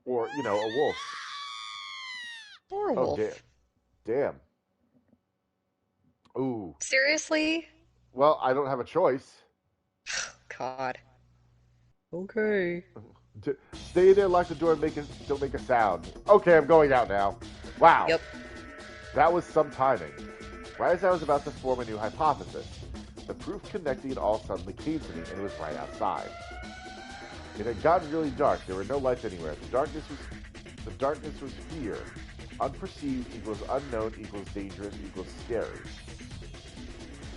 Or, a wolf. Or a Oh, damn. wolf. Damn. Ooh. Seriously? Well, I don't have a choice. God. Okay. Stay there, lock the door, and don't make a sound. Okay, I'm going out now. Wow. Yep. That was some timing. Right as I was about to form a new hypothesis, the proof connecting it all suddenly came to me, and it was right outside. It had gotten really dark. There were no lights anywhere. The darkness was fear. Unperceived equals unknown equals dangerous equals scary.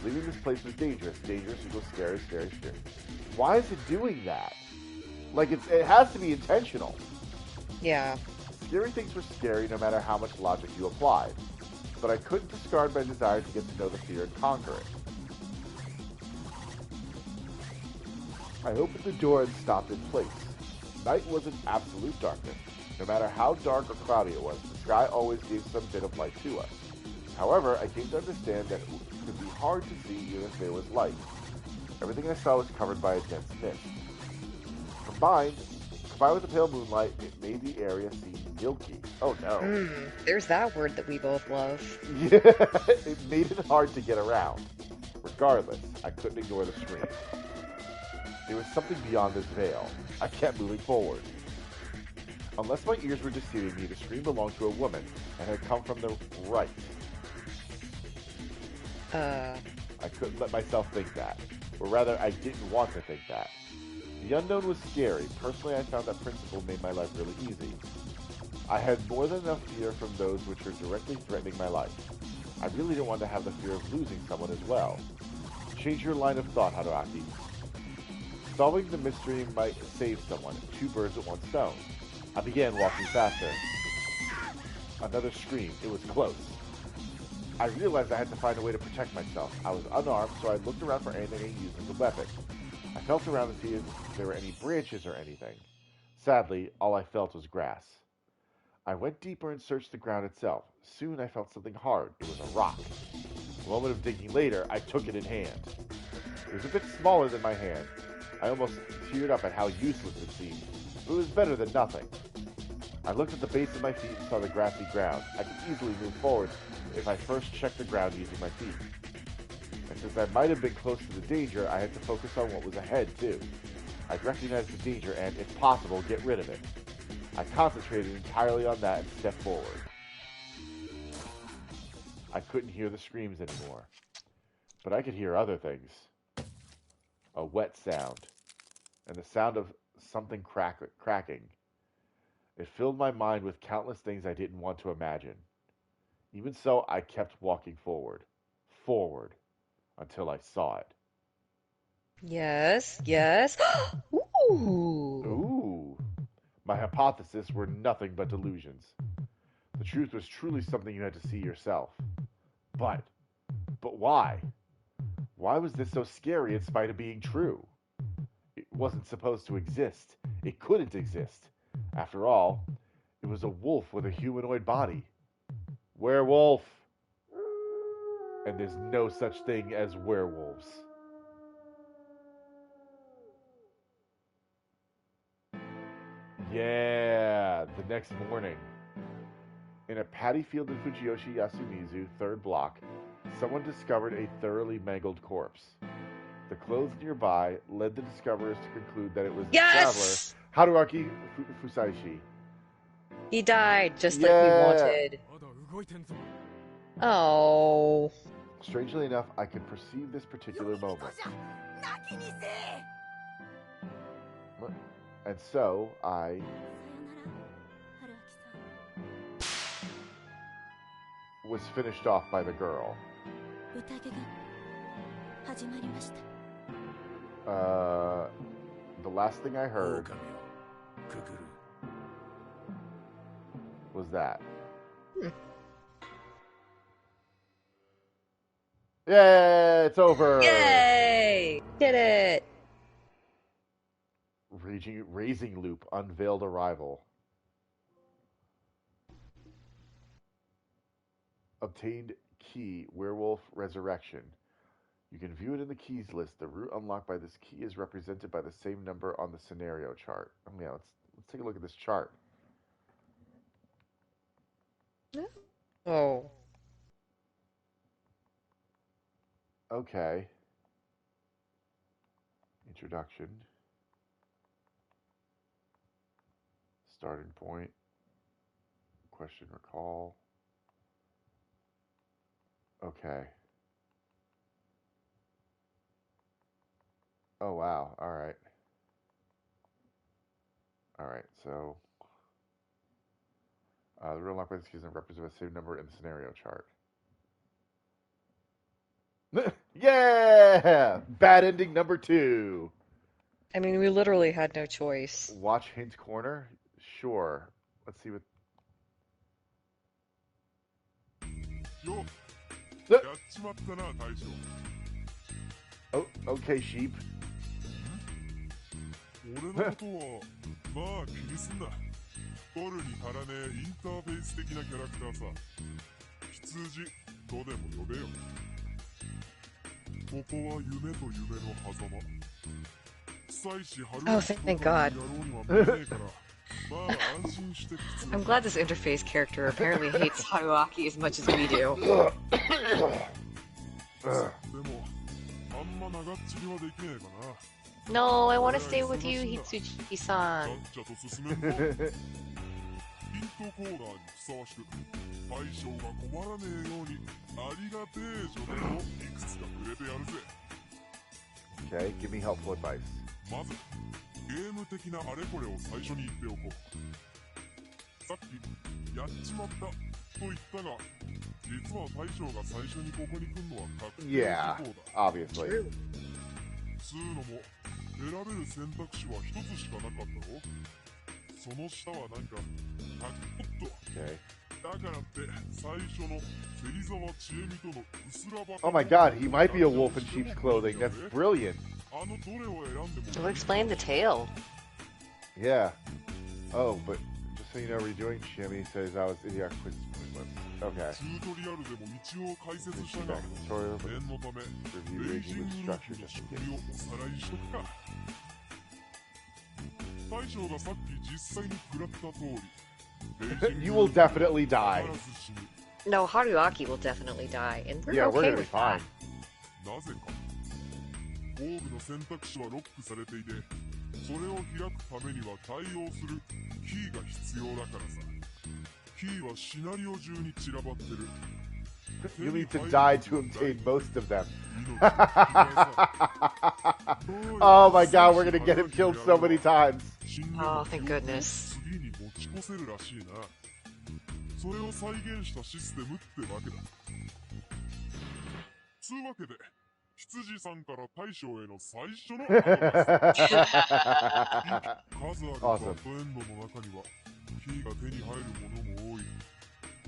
Leaving this place was dangerous. Dangerous equals scary, scary, scary. Why is it doing that? Like it has to be intentional. Yeah. Scary things were scary no matter how much logic you applied. But I couldn't discard my desire to get to know the fear and conquer it. I opened the door and stopped in place. Night wasn't absolute darkness. No matter how dark or cloudy it was, the sky always gave some bit of light to us. However, I came to understand that it could be hard to see even if there was light. Everything I saw was covered by a dense mist. Combined, combined with the pale moonlight, it made the area seem milky. Oh no. There's that word that we both love. Yeah, it made it hard to get around. Regardless, I couldn't ignore the scream. There was something beyond this veil. I kept moving forward. Unless my ears were deceiving me, the scream belonged to a woman and had come from the right. Uh, I couldn't let myself think that. Or rather, I didn't want to think that. The unknown was scary. Personally, I found that principle made my life really easy. I had more than enough fear from those which were directly threatening my life. I really didn't want to have the fear of losing someone as well. Change your line of thought, Haruaki. Solving the mystery might save someone. Two birds with one stone. I began walking faster. Another scream. It was close. I realized I had to find a way to protect myself. I was unarmed, so I looked around for anything I could use as a weapon. I felt around to see if there were any branches or anything. Sadly, all I felt was grass. I went deeper and searched the ground itself. Soon I felt something hard. It was a rock. A moment of digging later, I took it in hand. It was a bit smaller than my hand. I almost teared up at how useless it seemed, but it was better than nothing. I looked at the base of my feet and saw the grassy ground. I could easily move forward if I first checked the ground using my feet. And since I might have been close to the danger, I had to focus on what was ahead, too. I'd recognize the danger and, if possible, get rid of it. I concentrated entirely on that and stepped forward. I couldn't hear the screams anymore, but I could hear other things. A wet sound, and the sound of something cracking. It filled my mind with countless things I didn't want to imagine. Even so, I kept walking forward, until I saw it. yes, yes. Ooh. Ooh! My hypotheses were nothing but delusions. The truth was truly something you had to see yourself. But, but why? Why was this so scary in spite of being true? It wasn't supposed to exist. It couldn't exist. After all, it was a wolf with a humanoid body. Werewolf! And there's no such thing as werewolves. Yeah, the next morning. In a paddy field in Fujiyoshi Yasumizu, third block, someone discovered a thoroughly mangled corpse. The clothes nearby led the discoverers to conclude that it was the traveler Yes! Haruaki Fusaishi. He died just like we Yeah! wanted. Oh. Strangely enough, I could perceive this particular moment. And so I was finished off by the girl. Uh, the last thing I heard was that. Hmm. Yeah, it's over. Yay! Did it! Raising Loop unveiled arrival. Obtained key Werewolf Resurrection. You can view it in the keys list. The route unlocked by this key is represented by the same number on the scenario chart. Oh yeah, let's take a look at this chart. Oh. Okay. Introduction. Starting point. Question recall. Okay. Oh, wow. All right. All right. So, the real lock season represents the same number in the scenario chart. Yeah! Bad ending number 2. I mean, we literally had no choice. Watch hint corner? Sure. Let's see what. Yo, Uh, やっちまったな、大将。Oh, okay, sheep. 俺のことは、まあ気にすんな。取るに足らねえインターフェース的なキャラクターさ。羊とでも呼べよ。ここは夢と夢の狭間。妻子春 Oh, thank God. 野郎には見えねえから。まあ安心してくつろげ。 I'm glad this interface character apparently hates Haruaki as much as we do. でも、あんま長っちりはできねえかな。 No, I want to stay with you, Hitsuchi-san. ちゃっちゃと進めんぞ。ヒントコーナーにふさわしく、大将が困らねえようにありがてえ助言をいくつかくれてやるぜ。 Okay, give me helpful advice. まず、ゲーム的なあれこれを最初に言っておこう。さっき、やっちまったと言ったが、実は大将が最初にここに来んのは確定事 Yeah, 項だ。 obviously. つうのも、選べる選択肢は一つしかなかったろ。その下はなんか、おっと。 Okay. だからって最初の芹沢千恵美との薄らば Oh my god, he might be a wolf in sheep's clothing. That's brilliant. あのどれを選んで It'll も explain the tale. Yeah. Oh, but just so you know, redoing Shimmy says I was idiot quiz pointless. Okay. チュートリアルでも道を解説した Back が in the tutorial, but 念のため review レイ raging ジン with グルー structure プの just 仕 in 組みを case. おさらいしとくか。大将がさっき実際に食らった通り You will definitely die. 必ず死ぬ。 No, Haruaki will definitely die, and we're Yeah, we're okay gonna be with that. fine. なぜか防具の選択肢はロックされていて、それを開くためには対応するキーが必要だからさ。キーはシナリオ中に散らばってる。 You need to die to obtain most of them. 命の引き換えさ。 Oh my god, we're gonna get him killed so many times. Oh, thank goodness. 次に持ち越せるらしいな。それを再現したシステムってわけだ。つうわけで、羊さんから大将への最初のアドバイス。数あるバッドエンドの中には、キーが手に入るものも多い。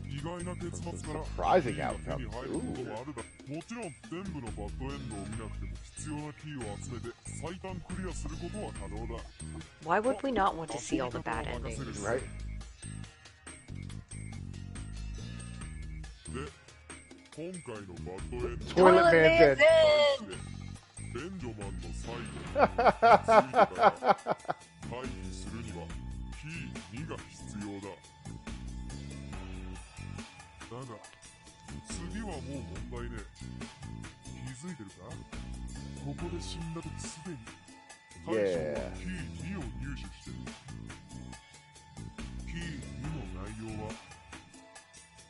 意外な結末からキーが手に入ることもあるだ。もちろん全部のバッドエンドを見なくても必要なキーを集めて最短クリアすることは可能だ。 Why would we not want to see all the bad endings? Right? で、今回のバッドエンド Toilet man dead. ベンジョマンの最後についてから回避するにはキー2が必要だ。だが、次はもう問題ねえ。気づいてるか？ここで死んだ時すでに大将はキー2を入手してる。キー2の内容は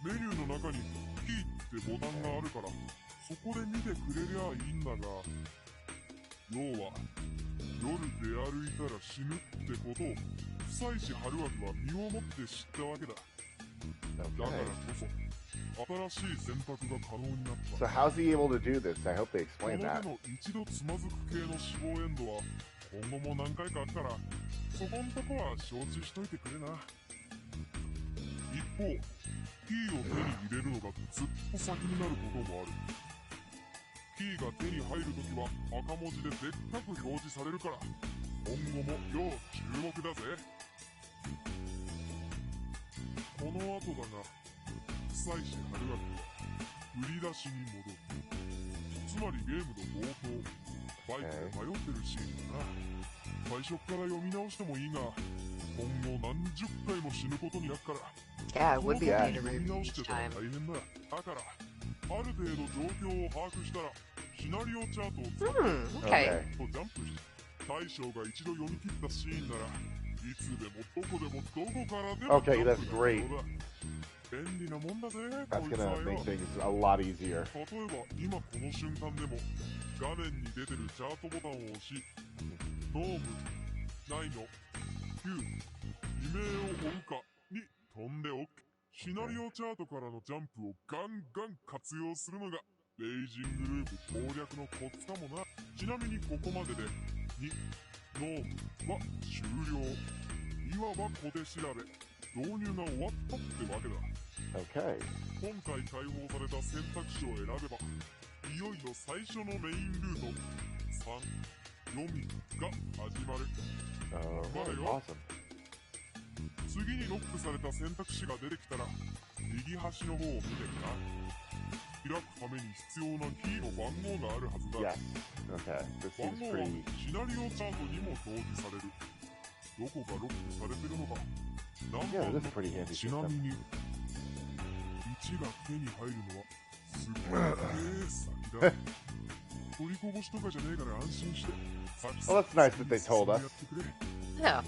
メニューの中にキーってボタンがあるからそこで見てくれりゃいいんだが、要は夜出歩いたら死ぬってことを夫妻子春明は身をもって知ったわけだ。だからこそ新しい選択が可能になった。 So how's he able to do this? I hope they この explain 手 that. の一度つまずく系の死亡エンドは今後も何回かあるからそこんとこは承知しといてくれな。一方、キーを手に入れるのがずっと先になることもある。キーが手に入るときは赤文字ででっかく表示されるから今後も要注目だぜ。この後だが、夫妻子春明は売り出しに戻る。つまりゲームの冒頭、バイクで迷ってるシーンだな。最初から読み直してもいいが、今後何十回も死ぬことになるから、 Yeah, it そ would の be 時 a に pain to 読み read 直し each てたら time. 大変だ。だからある程度状況を把握したらシナリオチャートを使って Okay. とジャンプして大将が一度読み切ったシーンならいつでもどこでもどこからでも Okay, ジャン that's プが great. 可能だ。便利なもんだぜ。 That's こいつは gonna よ。 make things a lot easier. 例えば今この瞬間でも画面に出てるチャートボタンを押しノーム9の9悲鳴を追うかに飛んでおく。シナリオチャートからのジャンプをガンガン活用するのがレイジングループ攻略のコツかもな。ちなみにここまでで2ノームは終了。いわば小手調べ導入が終わったってわけだ。 Okay. 今回解放された選択肢を選べばいよいよ最初のメインルート3読みが始まる。 Oh, awesome. 次にロックされた選択肢が出てきたら右端の方を見てみな。開くために必要なキーの番号があるはずだ。 Yes. Okay. This 番 seems 号は pretty. シナリオチャートにも表示される。どこがロックされてるのか。 Yeah, this is a pretty handy ちなみ system. に1が手に入るのはすっげえ先だ。取りこぼしとかじゃねえから安心して。 Well, that's nice that they told us. Yeah.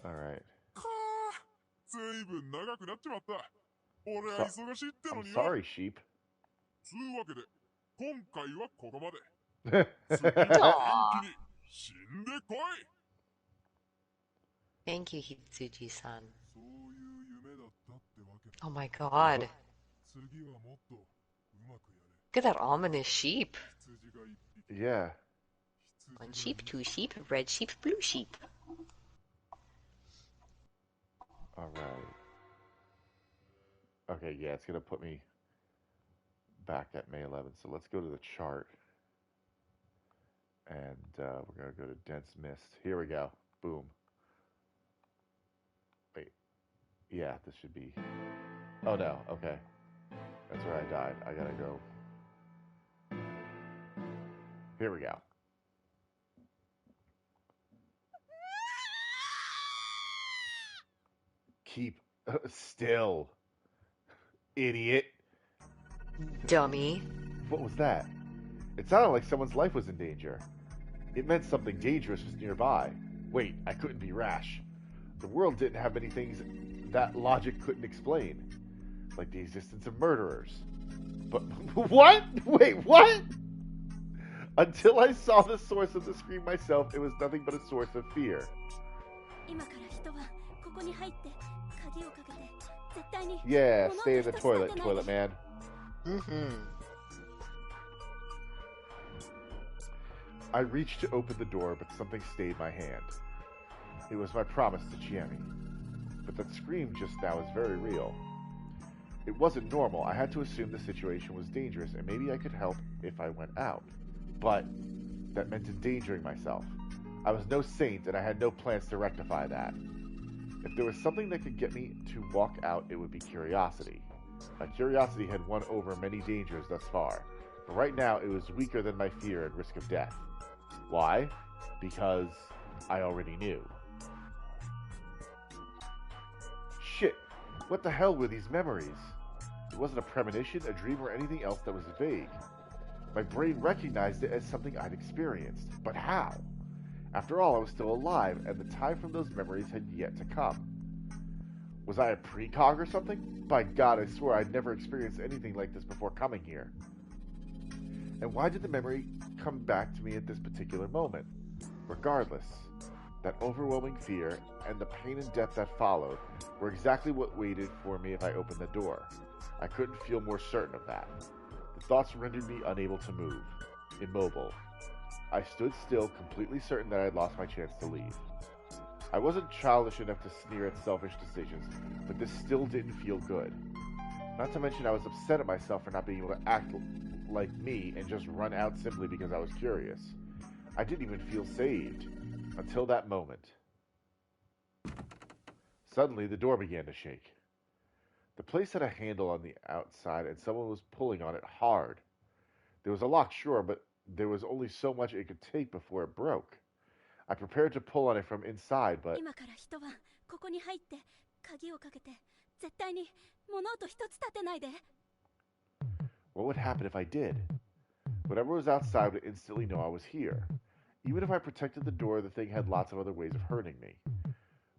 All right. かあ、ずいぶん長くなっちまった。俺は忙しいっての I'm にな。 sorry, sheep. つうわけで今回はここまで。次は元気に死んでこい。 Thank you, Hitsuji-san. そういう夢だったってわけだ。 Oh my god. 次はもっとうまくやれ。 Look at that ominous sheep. 羊が一匹。 Yeah. One sheep, two sheep, red sheep, blue sheep. All right. Okay, yeah, it's gonna put me back at May 11th. So let's go to the chart. And we're gonna go to dense mist. Here we go. Boom. Wait. Yeah, this should be. Oh no. Okay. That's where I died. I gotta go. Here we go. Keep still, idiot. Dummy. What was that? It sounded like someone's life was in danger. It meant something dangerous was nearby. Wait, I couldn't be rash. The world didn't have many things that logic couldn't explain, like the existence of murderers. But what? Wait, what? Until I saw the source of the scream myself, it was nothing but a source of fear. Yeah, stay in the toilet, toilet man. I reached to open the door, but something stayed my hand. It was my promise to Chiemi. But that scream just now is very real. It wasn't normal. I had to assume the situation was dangerous, and maybe I could help if I went out. But that meant endangering myself. I was no saint, and I had no plans to rectify that. If there was something that could get me to walk out, it would be curiosity. My curiosity had won over many dangers thus far, but right now it was weaker than my fear and risk of death. Why? Because I already knew. Shit! What the hell were these memories? It wasn't a premonition, a dream, or anything else that was vague. My brain recognized it as something I'd experienced. But how? After all, I was still alive, and the time from those memories had yet to come. Was I a precog or something? By God, I swear I'd never experienced anything like this before coming here. And why did the memory come back to me at this particular moment? Regardless, that overwhelming fear and the pain and death that followed were exactly what waited for me if I opened the door. I couldn't feel more certain of that. The thoughts rendered me unable to move, immobile. I stood still, completely certain that I had lost my chance to leave. I wasn't childish enough to sneer at selfish decisions, but this still didn't feel good. Not to mention I was upset at myself for not being able to act like me and just run out simply because I was curious. I didn't even feel saved. Until that moment. Suddenly, the door began to shake. The place had a handle on the outside, and someone was pulling on it hard. There was a lock, sure, but there was only so much it could take before it broke. I prepared to pull on it from inside, but... 今から一晩ここに入って鍵をかけて絶対に物音一つ立てないで。 What would happen if I did? Whatever was outside would instantly know I was here. Even if I protected the door, the thing had lots of other ways of hurting me.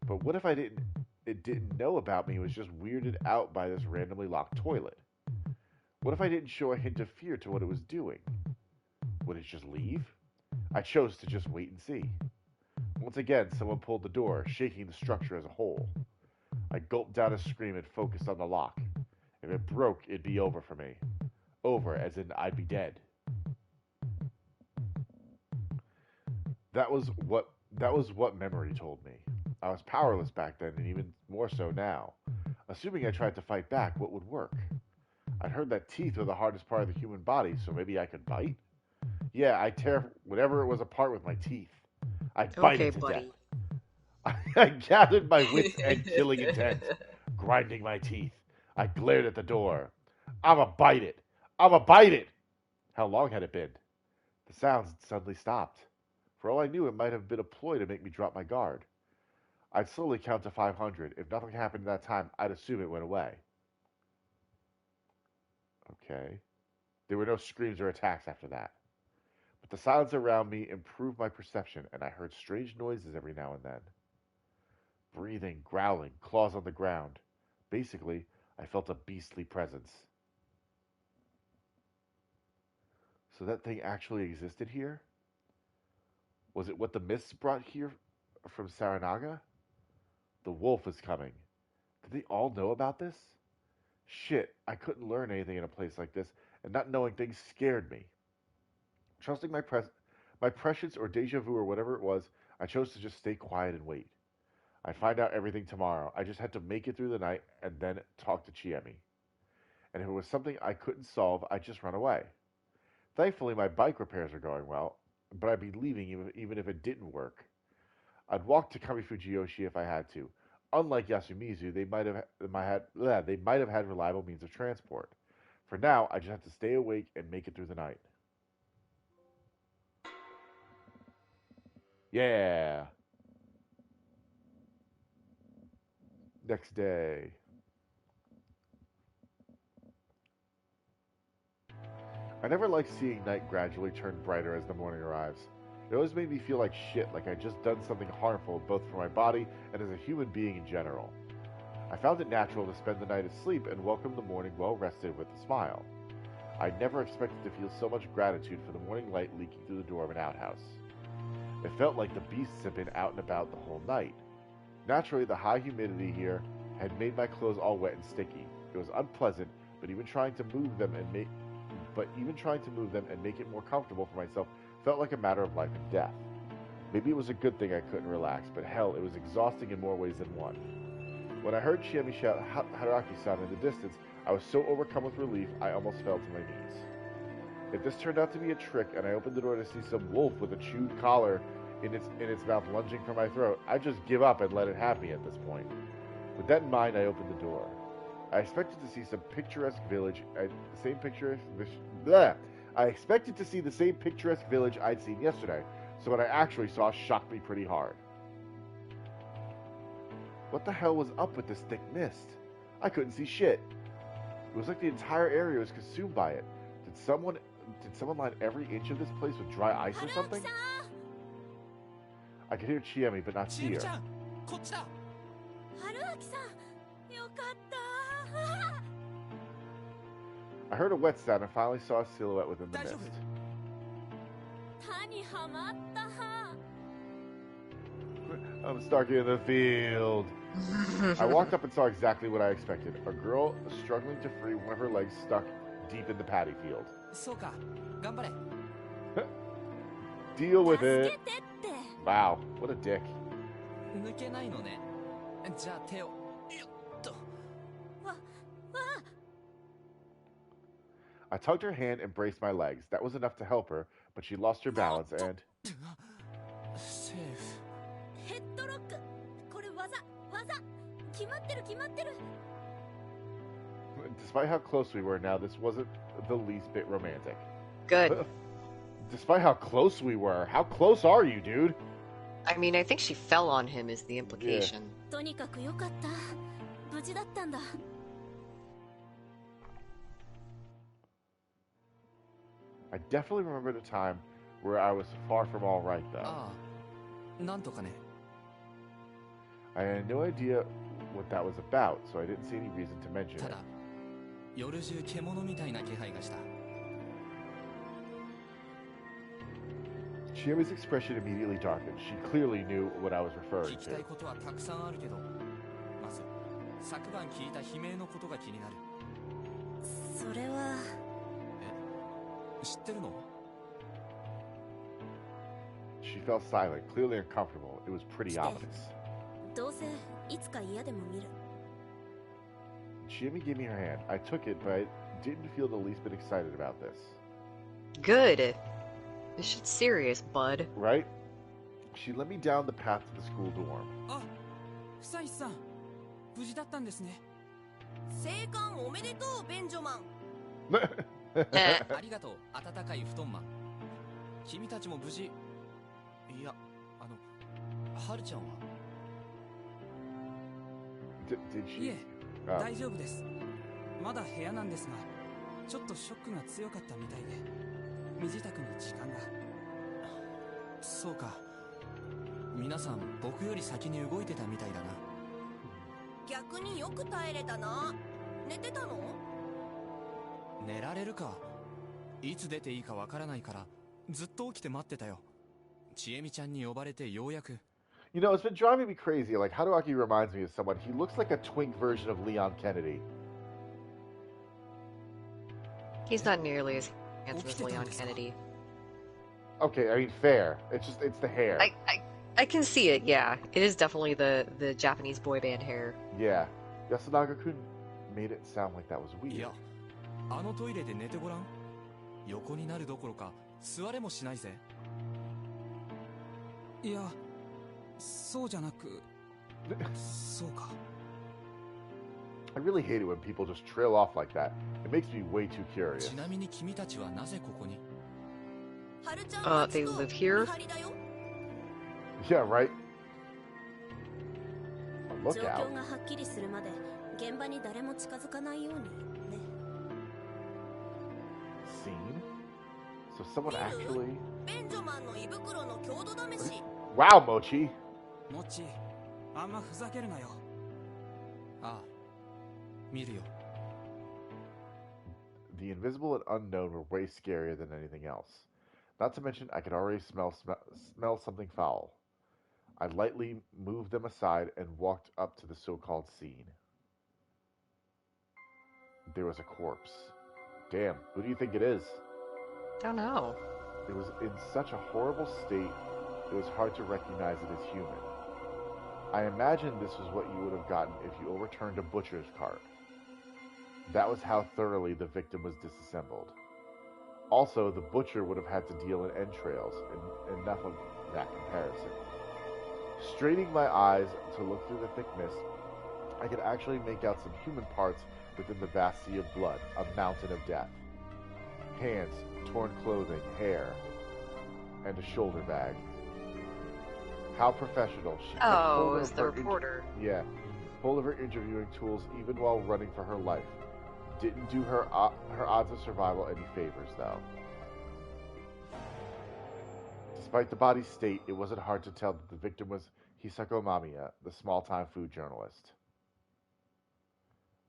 But what if it didn't know about me and was just weirded out by this randomly locked toilet? What if I didn't show a hint of fear to what it was doing? Would it just leave? I chose to just wait and see. Once again, someone pulled the door, shaking the structure as a whole. I gulped down a scream and focused on the lock. If it broke, it'd be over for me. Over, as in I'd be dead. That was what memory told me. I was powerless back then, and even more so now. Assuming I tried to fight back, what would work? I'd heard that teeth are the hardest part of the human body, so maybe I could bite? Yeah, I'd tear whatever it was apart with my teeth. I'd bite it to death. I gathered my wits and killing intent, grinding my teeth. I glared at the door. I'ma bite it. I'ma bite it! How long had it been? The sounds had suddenly stopped. For all I knew, it might have been a ploy to make me drop my guard. I'd slowly count to 500. If nothing happened in that time, I'd assume it went away. Okay. There were no screams or attacks after that. But the silence around me improved my perception, and I heard strange noises every now and then. Breathing, growling, claws on the ground. Basically, I felt a beastly presence. So that thing actually existed here? Was it what the mists brought here from Saranaga? The wolf is coming. Did they all know about this? Shit, I couldn't learn anything in a place like this, and not knowing things scared me. Trusting my prescience or deja vu or whatever it was, I chose to just stay quiet and wait. I'd find out everything tomorrow. I just had to make it through the night and then talk to Chiemi. And if it was something I couldn't solve, I'd just run away. Thankfully, my bike repairs are going well, but I'd be leaving even if it didn't work. I'd walk to Kamifujiyoshi if I had to. Unlike Yasumizu, they might have had reliable means of transport. For now, I just have to stay awake and make it through the night. Yeah. Next day. I never liked seeing night gradually turn brighter as the morning arrives. It always made me feel like shit, like I'd just done something harmful both for my body and as a human being in general. I found it natural to spend the night asleep and welcome the morning well rested with a smile. I never expected to feel so much gratitude for the morning light leaking through the door of an outhouse. It felt like the beasts had been out and about the whole night. Naturally, the high humidity here had made my clothes all wet and sticky. It was unpleasant, but even trying to move them and make it more comfortable for myself felt like a matter of life and death. Maybe it was a good thing I couldn't relax, but hell, it was exhausting in more ways than one. When I heard Chiemi shout Haruaki-san in the distance, I was so overcome with relief, I almost fell to my knees. If this turned out to be a trick, and I opened the door to see some wolf with a chewed collar in its mouth lunging for my throat, I'd just give up and let it have me at this point. With that in mind, I opened the door. I expected to see some picturesque village, I expected to see the same picturesque village I'd seen yesterday, so what I actually saw shocked me pretty hard. What the hell was up with this thick mist? I couldn't see shit. It was like the entire area was consumed by it. Did someone line every inch of this place with dry ice or something? I could hear Chiemi, but not see her. I heard a wet sound and finally saw a silhouette within the mist. I'm stuck in the field. I walked up and saw exactly what I expected. A girl struggling to free one of her legs stuck deep in the paddy field. Deal with it. Wow, what a dick. I tugged her hand and braced my legs. That was enough to help her, but she lost her balance and... Despite how close we were now, this wasn't the least bit romantic. Good. Despite how close we were. How close are you, dude? I mean, I think she fell on him is the implication. とにかくよかった。無事だったんだ。I definitely remembered a time where I was far from all right, though. ああ、なんとかね。I had no idea what that was about, so I didn't see any reason to mention た it. だ、夜中獣みたいな気配がした。Chiyomi's expression immediately darkened. She clearly knew what I was 聞 referring きたい to. ことはたくさんあるけど、まず昨晩聞いた悲鳴のことが気になる。それは。知ってるの？ She fell silent, clearly uncomfortable. It was pretty ominous. どうせいつか嫌でも見る。Chiyomi gave me her hand. I took it, but I didn't feel the least bit excited about this. Good. This shit's serious, bud. Right? She led me down the path to the school dorm. あ、Fusaishiさん、無事だったんですね。生還おめでとう、ベンジョマン。ありがとう、温かい布団マン。君たちも無事。いや、はるちゃんは。Did い she? え、大丈夫です。まだ部屋なんですが、ちょっとショックが強かったみたいで、身支度に時間が。そうか。皆さん、僕より先に動いてたみたいだな。逆によく耐えれたな。寝てたの？寝られるか。いつ出ていいかわからないから、ずっと起きて待ってたよ。ちえみちゃんに呼ばれてようやく。You know, it's been driving me crazy. Like, Haruaki reminds me of someone. He looks like a twink version of Leon Kennedy. He's not nearly as handsome as Leon Kennedy. Okay, I mean, fair. It's the hair. I can see it, yeah. It is definitely the Japanese boy band hair. Yeah. Yasunaga-kun made it sound like that was い weird. や、あのトイレで寝てごらん。横になるどころか、座れもしないぜ。いや、そうじゃなく、そうか。I really hate it when people just trail off like that. It makes me way too curious. ちなみに君たちはなぜここに？はるちゃんたち they と live here? 見張りだよ。Yeah, right? A 状 lookout. 況がはっきりするまで現場に誰も近づかないようにね。Scene? So someone actually... ベンジョマンの胃袋の強度試し。 Wow, Mochi! もっち、あんまふざけるなよ。ああ、見るよ。The invisible and unknown were way scarier than anything else. Not to mention, I could already smell something foul. I lightly moved them aside and walked up to the so-called scene. There was a corpse. Damn, who do you think it is? Don't know. It was in such a horrible state, it was hard to recognize it as human. I imagine this was what you would have gotten if you overturned a butcher's cart. That was how thoroughly the victim was disassembled. Also, the butcher would have had to deal in entrails, and enough of that comparison. Straining my eyes to look through the thick mist, I could actually make out some human parts within the vast sea of blood, a mountain of death. Hands, torn clothing, hair, and a shoulder bag. How professional. She kept Oh, hold it was of the her reporter. yeah, hold of her interviewing tools even while running for her life. Didn't do her odds of survival any favors, though. Despite the body's state, it wasn't hard to tell that the victim was Hisako Mamiya, the small-time food journalist.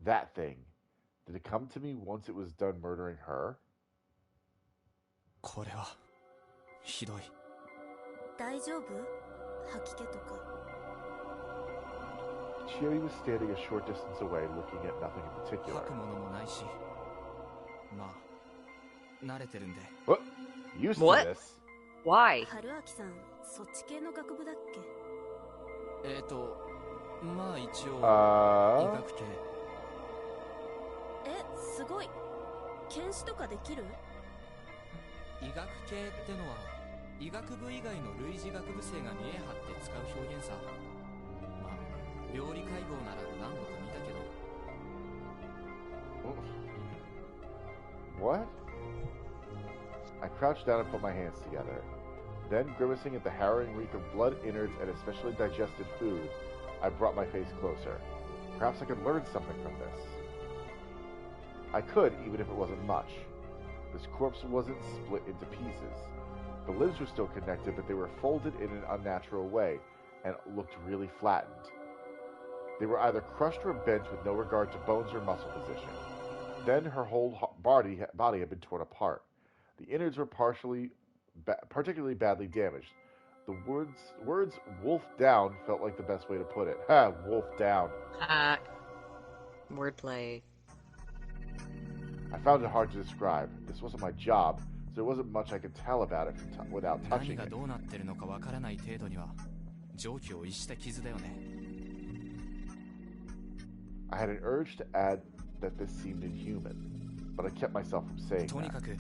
That thing. Did it come to me once it was done murdering her? これは、ひどい。大丈夫？吐き気とか。Chiyomi was standing a short distance away, looking at nothing in 吐 particular. くものもないし。まあ、慣れてるんで。 What? Used to What? this? Why? 春明さん、そっち系の学部だっけ？まあ一応、医 Uh... 学系。え、すごい。検視とかできる？医学系ってのは、医学部以外の類似学部生が見え張って使う表現さ。まあ、病理解剖なら何度か見たけど。What? I crouched down and put my hands together. Then, grimacing at the harrowing reek of blood, innards, and especially digested food, I brought my face closer. Perhaps I could learn something from this. I could, even if it wasn't much. This corpse wasn't split into pieces. The limbs were still connected, but they were folded in an unnatural way, and looked really flattened. They were either crushed or bent with no regard to bones or muscle position. Then her whole body had been torn apart. The innards were particularly badly damaged. The words wolf down felt like the best way to put it. Ha, wolf down. Wordplay. I found it hard to describe. This wasn't my job, so there wasn't much I could tell about it without touching it. I had an urge to add that this seemed inhuman, but I kept myself from saying that.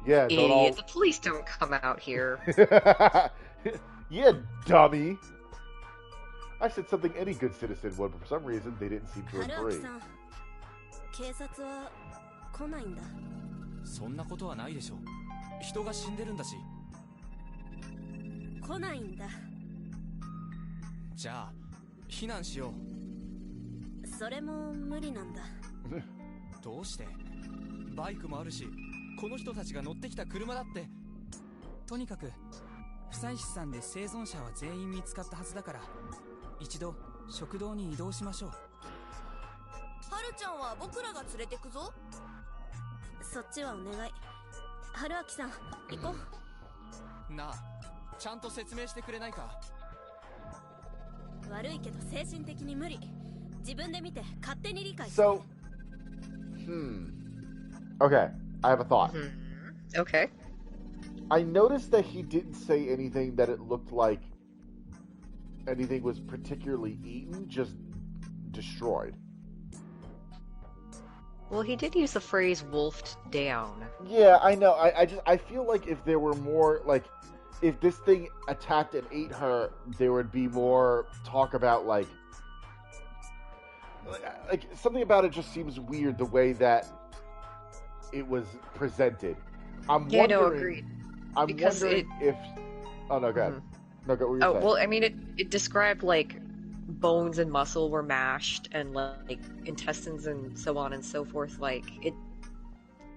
Yeah, Idiot, the police don't come out here. Yeah, dummy. I said something any good citizen would, but for some reason they didn't seem to agree. 警察は来ないんだ。そんなことはないでしょ。人が死んでるんだし。来ないんだ。じゃあ避難しよう。それも無理なんだ。どうして？バイクもあるし、この人たちが乗ってきた車だって。とにかくFusaishiさんで生存者は全員見つかったはずだから、一度食堂に移動しましょう。はるちゃんは僕らが連れてくぞ。そっちはお願い。春明さん、行こう。なあ、ちゃんと説明してくれないか。悪いけど精神的に無理。自分で見て勝手に理解して。So, okay, I have a thought. Okay. I noticed that he didn't say anything that it looked like anything was particularly eaten, just destroyed. Well, he did use the phrase wolfed down. Yeah, I know. I feel like if there were more, like, if this thing attacked and ate her, there would be more talk about, like something about it just seems weird the way that it was presented. I'm wondering, agreed. I'm because wondering if... Oh, no, go ahead. No, go. What were you saying? Well, I mean, it described, like, bones and muscle were mashed, and, like, intestines and so on and so forth. Like, it...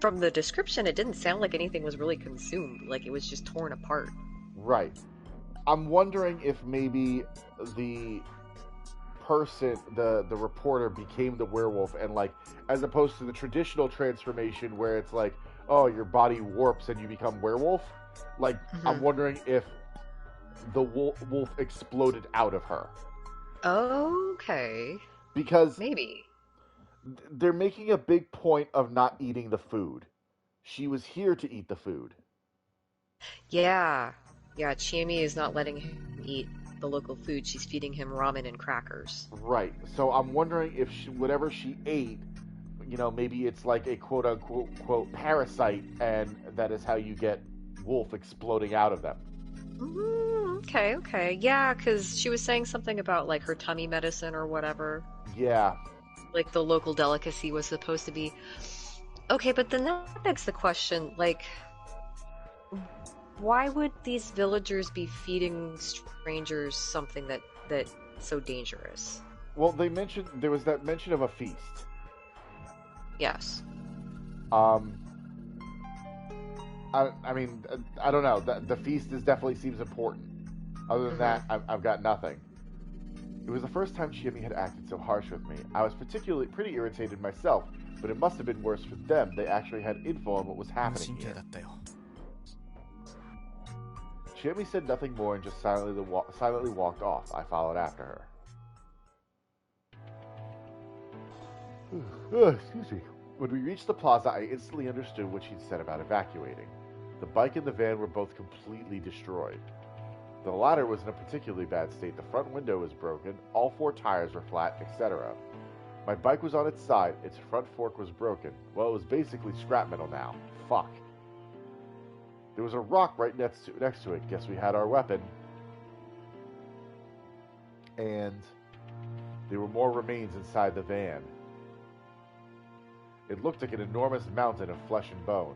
From the description, it didn't sound like anything was really consumed. Like, it was just torn apart. Right. I'm wondering if maybe the person, the reporter, became the werewolf, and, like, as opposed to the traditional transformation where it's like, oh, your body warps and you become werewolf. Like, I'm wondering if the wolf exploded out of her. Okay. Because maybe they're making a big point of not eating the food. She was here to eat the food. Yeah, Chiemi is not letting him eat the local food. She's feeding him ramen and crackers. Right. So I'm wondering if whatever she ate, you know, maybe it's like a quote-unquote parasite, and that is how you get wolf exploding out of them. Okay. Yeah, because she was saying something about, like, her tummy medicine or whatever. Yeah. Like, the local delicacy was supposed to be... Okay, but then that begs the question, like, why would these villagers be feeding strangers something that's so dangerous? Well, there was that mention of a feast. Yes. I mean, I don't know. The feast definitely seems important. Other than that, I've got nothing. It was the first time Chiemi had acted so harsh with me. I was pretty irritated myself, but it must have been worse for them. They actually had info on what was happening here. Chiemi said nothing more and just silently walked off. I followed after her. Excuse me. When we reached the plaza, I instantly understood what she'd said about evacuating. The bike and the van were both completely destroyed. The latter was in a particularly bad state. The front window was broken, all 4 tires were flat, etc. My bike was on its side, its front fork was broken. Well, it was basically scrap metal now. Fuck. There was a rock right next to it. Guess we had our weapon. And there were more remains inside the van. It looked like an enormous mountain of flesh and bone.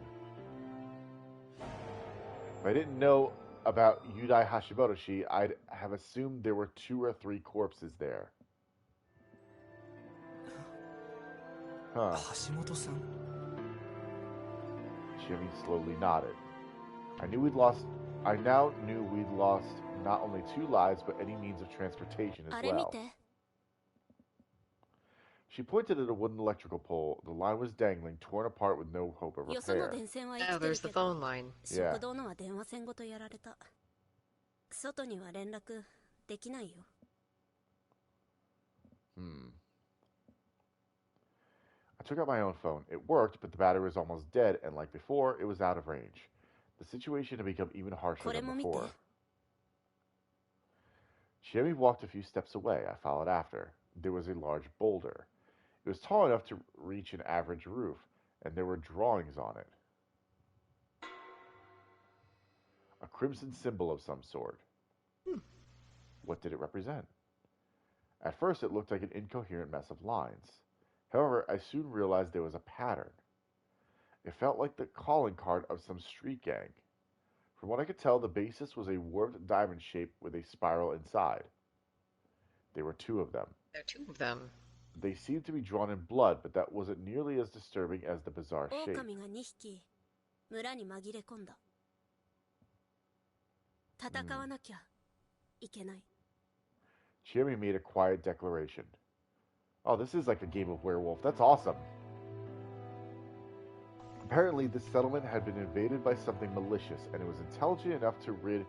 If I didn't know about Yudai Hashimotoshi, I'd have assumed there were 2 or 3 corpses there. Huh. Hashimoto-san? Jimmy slowly nodded. I now knew we'd lost not only 2 lives, but any means of transportation as well. She pointed at a wooden electrical pole. The line was dangling, torn apart with no hope of repair. Oh, there's the phone line. Yeah. I took out my own phone. It worked, but the battery was almost dead, and like before, it was out of range. The situation had become even harsher than before. Jimmy walked a few steps away. I followed after. There was a large boulder. It was tall enough to reach an average roof, and there were drawings on it. A crimson symbol of some sort. What did it represent? At first, it looked like an incoherent mess of lines. However, I soon realized there was a pattern. It felt like the calling card of some street gang. From what I could tell, the basis was a warped diamond shape with a spiral inside. There were 2 of them. There are 2 of them. They seemed to be drawn in blood, but that wasn't nearly as disturbing as the bizarre shape. Jeremy made a quiet declaration. Oh, this is like a game of werewolf. That's awesome. Apparently, this settlement had been invaded by something malicious, and it was intelligent enough to rid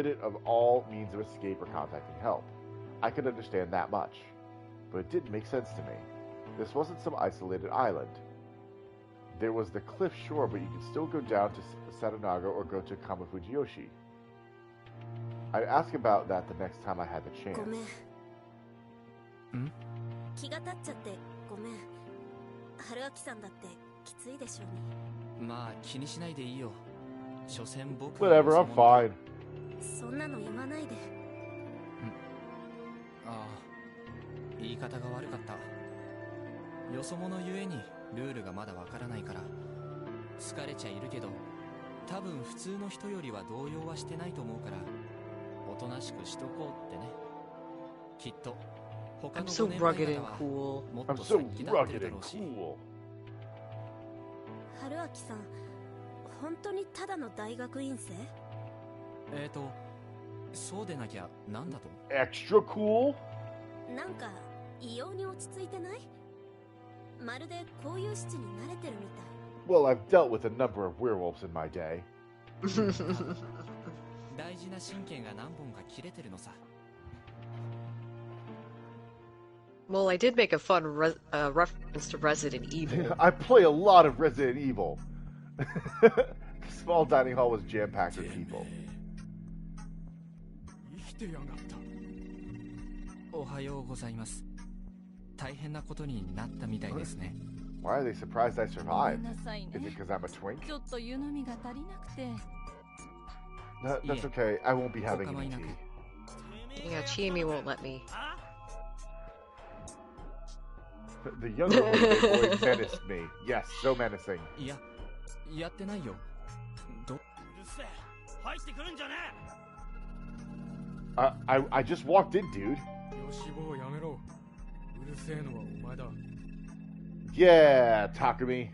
it of all means of escape or contacting help. I could understand that much. But it didn't make sense to me. This wasn't some isolated island. There was the cliff shore, but you could still go down to Satanaga or go to Kamafujiyoshi. I'd ask about that the next time I had the chance. Whatever, I'm fine. I'm so rugged and cool. I'm so rugged and cool. Haruaki-san, 本当にただの大学院生? そうでなきゃなんだと? Extra cool? なんか異様に落ち着いてない? まるでこういう質に慣れてるみたい. Well, I've dealt with a number of werewolves in my day. 大事な神経が何本か切れてるのさ. Well, I did make a fun reference to Resident Evil. I play a lot of Resident Evil. The small dining hall was jam-packed with people. Why are they surprised I survived? Is it because I'm a twink? That's okay. I won't be having any tea. Yeah, Chiemi won't let me. The younger boy menaced me. Yes, so menacing. I just walked in, dude. Yeah, Takumi.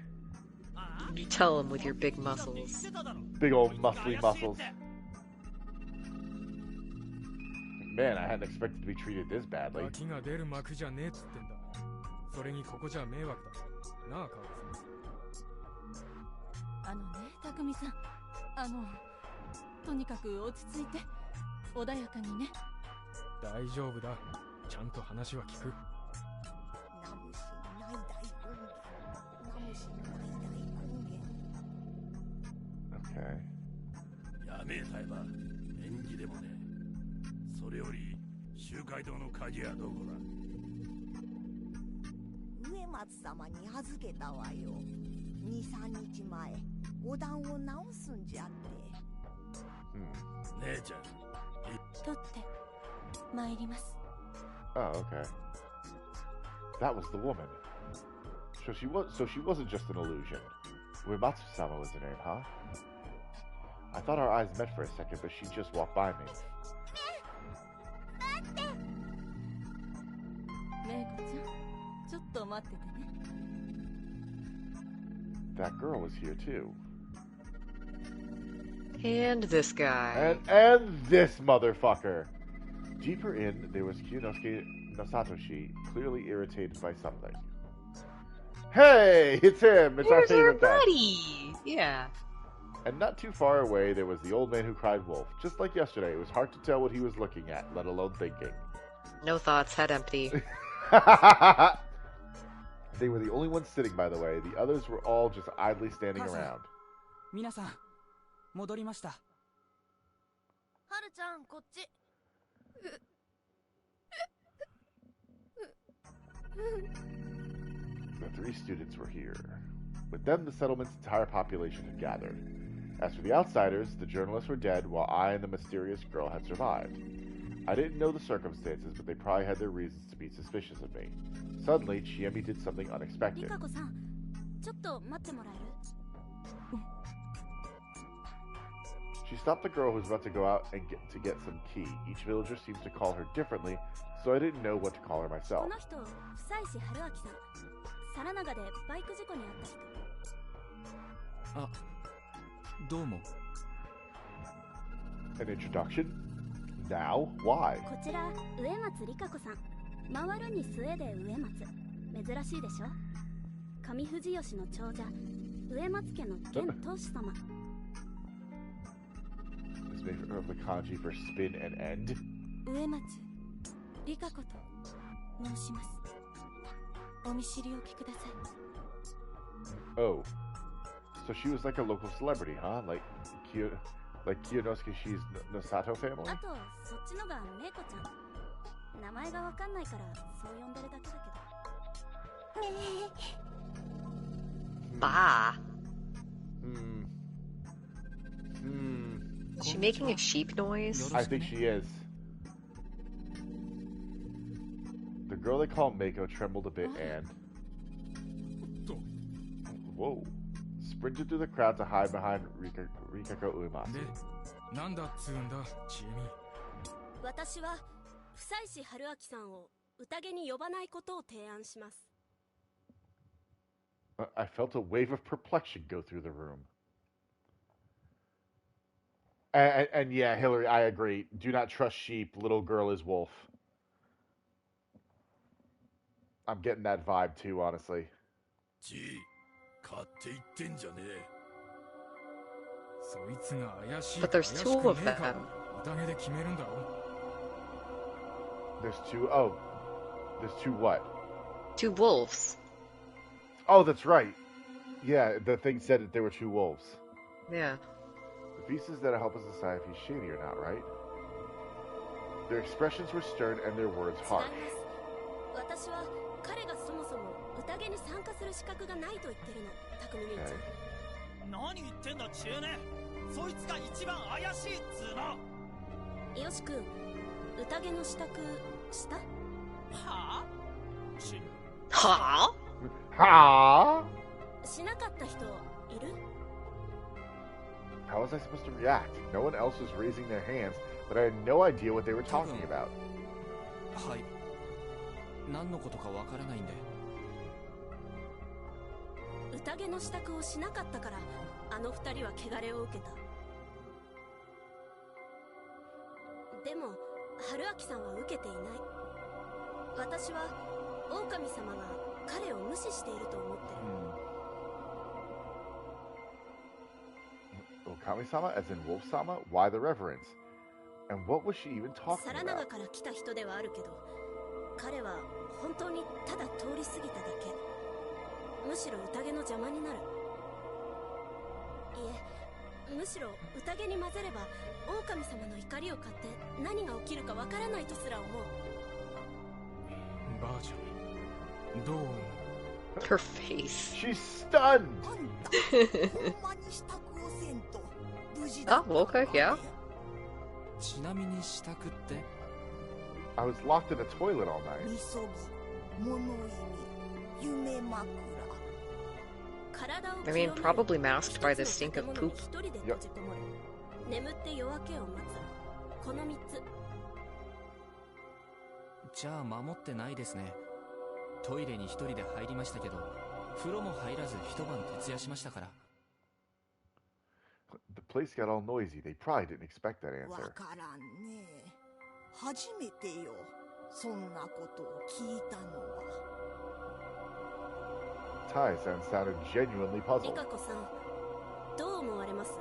You tell him with your big muscles. Big old muscly muscles. Man, I hadn't expected to be treated this badly. それにここじゃ迷惑だ。なあ、川口さん。たくみさん、とにかく落ち着いて、穏やかにね。大丈夫だ。ちゃんと話は聞く。Okay. やめえさえば演技でもね。それより集会堂の鍵はどこだ。上松様に預けたわよ。2、3日前、お団を直すんじゃって。姉ちゃん。取って参ります。Oh, okay. That was the woman. So she wasn't just an illusion. Uematsu-sama was her name, huh? I thought our eyes met for a second, but she just walked by me. メイコちゃん、ちょっと待っててね。 That girl was here too. And this guy. And this motherfucker. Deeper in, there was Kyunosuke no Satoshi, clearly irritated by something. Hey, it's him. It's our Here's our favorite guy. buddy. Yeah. And not too far away, there was the old man who cried wolf. Just like yesterday, it was hard to tell what he was looking at, let alone thinking. No thoughts, head empty. They were the only ones sitting, by the way. The others were all just idly standing around. 皆さん、戻りました。はるちゃん、こっち。The three students were here. With them, the settlement's entire population had gathered. As for the outsiders, the journalists were dead, while I and the mysterious girl had survived. I didn't know the circumstances, but they probably had their reasons to be suspicious of me. Suddenly, Chiemi did something unexpected. リカコさん、ちょっと待ってもらえる？ She stopped the girl who was about to go out and get some key. Each villager seems to call her differently, so I didn't know what to call her こ myself. の人、久石春明さん。皿長でバイク事故に遭った人。あ、どうも。 An introduction? Now? Why? こちら、植松リカ子さん。回るに末で植松。珍しいでしょ？上藤吉の長者、植松家の現当主様。 This made of the kanji for spin and end. 植松リカ子と申します。お見知りおきください。 Oh. So she was like a local celebrity, huh? Like Kiyonosuke Shi's Nosato family? あと、そっちのがメイコちゃん。名前がわかんないからそう呼んでるだけだけど。Bah. Hmm. Is she making a sheep noise? I think she is. The girl they call Mako trembled a bit and... Whoa. Sprinted through the crowd to hide behind Rikako Uematsu. なんだっつうんだ、チエミ。私は久石春明さんを宴に呼ばないことを提案します。 I felt a wave of perplexion go through the room. And yeah, Hillary, I agree. Do not trust sheep. Little girl is wolf. I'm getting that vibe too, honestly. But there's two of them. There's two. Oh, there's two what? Two wolves. Oh, that's right. Yeah, the thing said that there were two wolves. Yeah. The pieces that'll help us decide if he's shady or not, right? Their expressions were stern and their words harsh. 私は彼がそもそも宴に参加する資格がないと言ってるの、匠兄ちゃん。何言ってんだ、チエネ。そいつが一番怪しいっつーの。よし君、宴の支度した？はぁ？ Huh? Ha! しなかった人いる？ How was I supposed to react? No one else was raising their hands, but I had no idea what they were talking about. はい。何のことかわからないんで。宴の支度をしなかったから、あの二人は汚れを受けた。でも、春明さんは受けていない。私は、狼様が彼を無視していると思ってる。Okami-sama, as in Wolf-sama? Why the reverence? And what was she even talking 皿 about? 長から来た人ではあるけど、彼は本当にただ通り過ぎただけ。むしろ宴の邪魔になる。いえ、むしろ宴に混ぜれば狼様の怒りを買って何が起きるかわからないとすら思う。ばあちゃん、どう思う？ Her face. She's stunned! Oh, okay, yeah. ちなみに支度って？ I was locked in a toilet all night. みそぎ、物意味、夢枕。I mean, probably masked by the stink of poop. Yep. 眠って夜明けを待つ。この3つ。じゃあ守ってないですね。トイレに一人で入りましたけど、風呂も入らず一晩徹夜しましたから。The place got all noisy. They probably didn't expect that わ answer. からんね。初めてよ。そんなことを聞いたのは。Tai-san sounded genuinely リ puzzled. カコさん、どう思われます？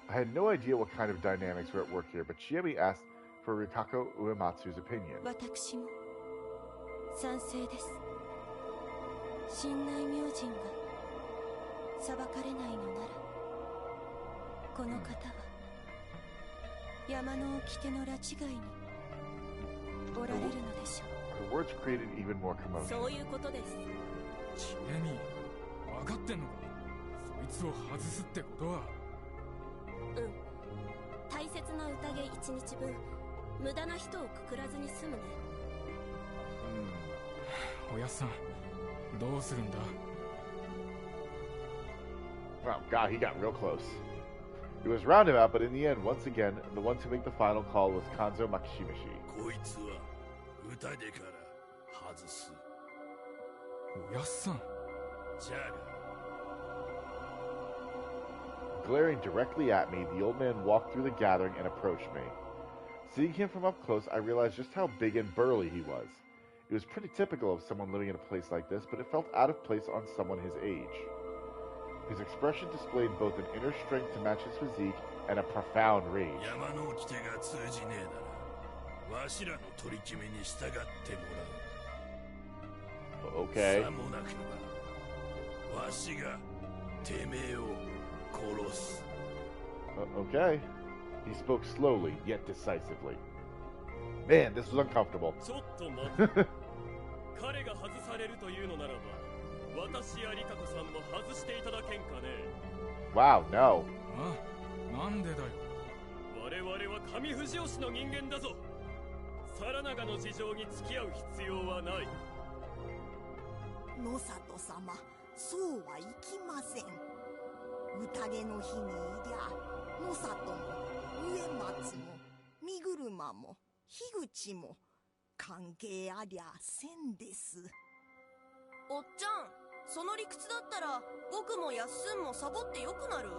I had no idea what kind of dynamics were at work here, but Chiemi asked for Rikako Uematsu's opinion. 私も賛成です。神内明神が裁かれないのなら、この方は山の掟の拉致外におられるのでしょう。 Her words created even more commotion. そういうことです。チエミ、分かってんのか？そいつを外すってことは。うん。大切な宴1日分、無駄な人をくくらずに済むね。おやっさん、どうするんだ？ Oh god, he got real close. It was roundabout, but in the end, once again, the one to make the final call was Kanzo Makishimishi. こいつは宴から外す。おやっさん。じゃが Glaring directly at me, the old man walked through the gathering and approached me. Seeing him from up close, I realized just how big and burly he was. It was pretty typical of someone living in a place like this, but it felt out of place on someone his age. His expression displayed both an inner strength to match his physique and a profound rage. 山の掟が通じねえなら、わしらの取り決めに従ってもらう。 Okay. さもなくば、わしがてめえを殺す。Okay. He spoke slowly, yet decisively. Man, this was uncomfortable. ちょっと待って。彼が外されるというのならば、私やリカコさんも外していただけんかね。 Wow, no. なんでだよ。我々は上藤吉の人間だぞ。皿長の事情に付き合う必要はない。野里様、そうはいきません。宴の日にいりゃ、野里も植松も身車も樋口も関係ありゃせんです。おっちゃん、その理屈だったら僕もやっすんもサボってよくなる？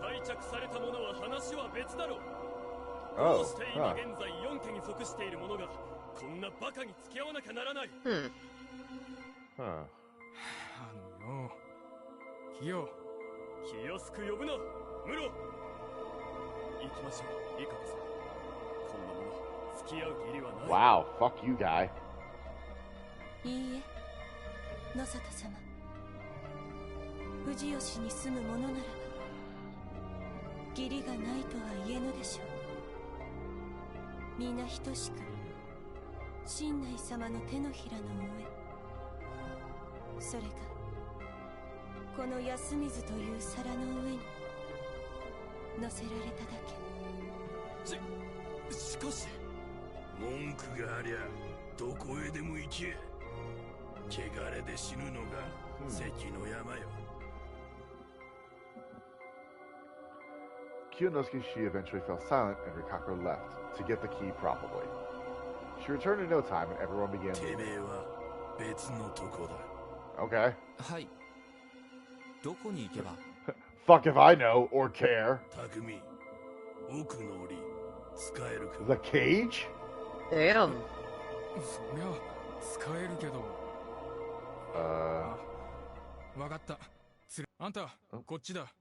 廃着されたものは話は別だろう。ど Oh, うして今 huh. 現在4家に属している者がこんなバカに付き合わなきゃならない。Huh. よ、キヨ。気安く呼ぶな、ムロ。行きましょう、リカコさん。こんなもの付き合う義理はない。 Wow, fuck you, guy. いいえ、野里様。藤吉に住む者ならば、義理がないとは言えぬでしょう。皆等しく、神内様の手のひらの上、それが、この安水という皿の上に、乗せられただけ。しかし、文句がありゃどこへでも行け。汚れで死ぬのが関の山よ。Kiyonosuke Shi eventually fell silent and Rikako left, to get the key probably. She returned in no time and everyone began... てめえは別のとこだ。Okay. はい。どこに行けば？ Fuck if I know or care. 匠、奥の檻使えるか？ The cage? Damn. そりゃ、使えるけど。わかった。あんた、こっちだ。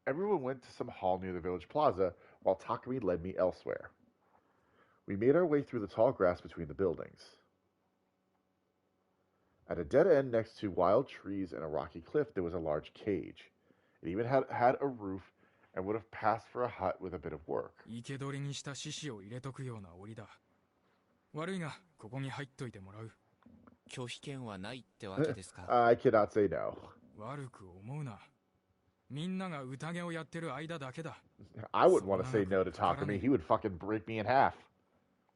Everyone went to some hall near the village plaza, while Takumi led me elsewhere. We made our way through the tall grass between the buildings. At a dead end next to wild trees and a rocky cliff, there was a large cage. It even had a roof and would have passed for a hut with a bit of work. 生け捕りにした獅子を入れとくような檻だ。悪いが、ここに入っといてもらう。拒否権はないってわけですか？ I cannot say no. 悪く思うな。みんなが宴をやってる間だけだ。I wouldn't want to say no to Takumi. He would fucking break me in half.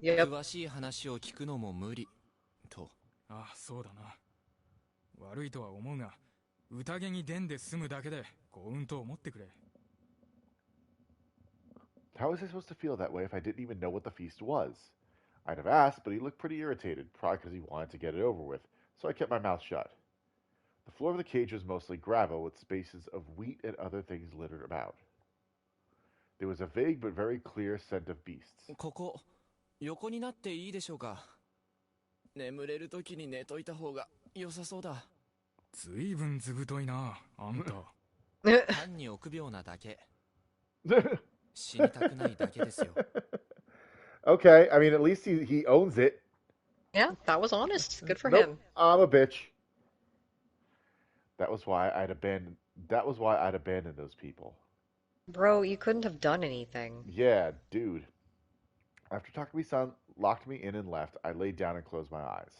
詳しい話を聞くのも無理とああ、そうだな。悪いとは思うが、宴に出んで済むだけで幸運と思ってくれ。How was I supposed to feel that way if I didn't even know what the feast was? I'd have asked, but he looked pretty irritated, probably because he wanted to get it over with, so I kept my mouth shut. The floor of the cage was mostly gravel, with spaces of wheat and other things littered about. There was a vague but very clear scent of beasts. ここ、横になっていいでしょうか。眠れるときに寝といた方が良さそうだ。ずいぶんずぶといな、あんた。単に臆病なだけ。死にたくないだけですよ。Okay, I mean, at least he owns it. Yeah, that was honest. Good for Nope, him. I'm a bitch. That was why I'd abandoned those people. Bro, you couldn't have done anything. Yeah, dude. After Takumi-san locked me in and left, I laid down and closed my eyes.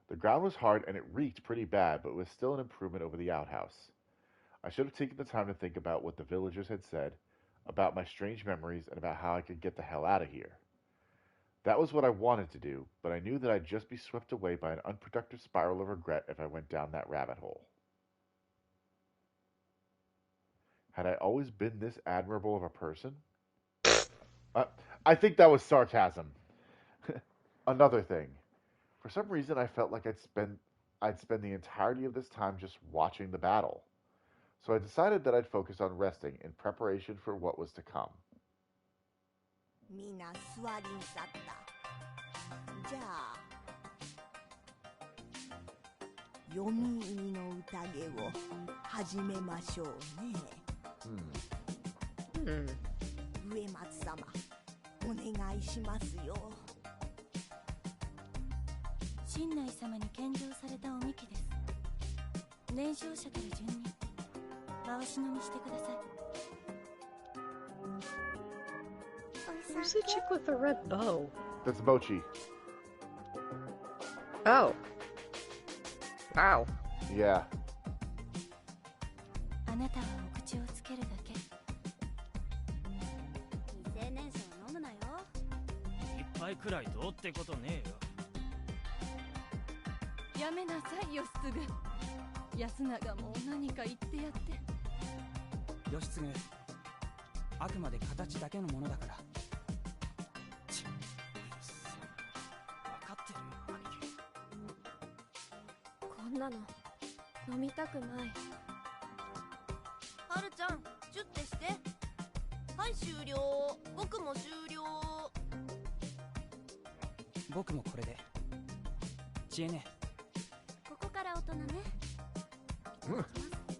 The ground was hard and it reeked pretty bad, but it was still an improvement over the outhouse. I should have taken the time to think about what the villagers had said, about my strange memories, and about how I could get the hell out of here. That was what I wanted to do, but I knew that I'd just be swept away by an unproductive spiral of regret if I went down that rabbit hole. Had I always been this admirable of a person? I think that was sarcasm. Another thing. For some reason, I felt like I'd spend the entirety of this time just watching the battle. So I decided that I'd focus on resting in preparation for what was to come. みんな座りんさった。じゃあ読み入りの宴を始めましょうね。上松様、お願いしますよ。新内様に献上されたおみきです。年少者から順に回し飲みしてください。Who's the chick with the red bow? That's Mochi. Oh. Wow. Yeah. あなたはお口をつけるだけ。未成年者は飲むなよ。一杯くらいどうってことねえよ。やめなさいよ、すぐ。安永も何か言ってやって。義経、あくまで形だけのものだから。分かってるよ、兄貴。こんなの飲みたくない。はるちゃん、チュッてして。はい、終了。僕も終了。僕もこれで。知恵ね。ここから大人ね。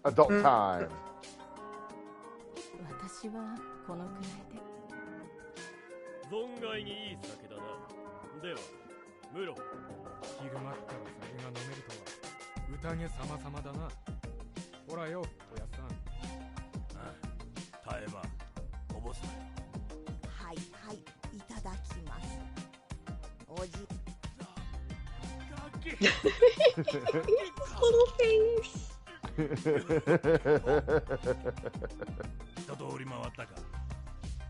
Adult time. 私はこのくらいで。存外にいい酒だな。では、ムロ。昼間っから酒が飲めるとは宴様々だな。ほらよ、おやっさん。耐えばこぼすなよ。はいはい、いただきます。おじ。Little face. 一通り回ったか。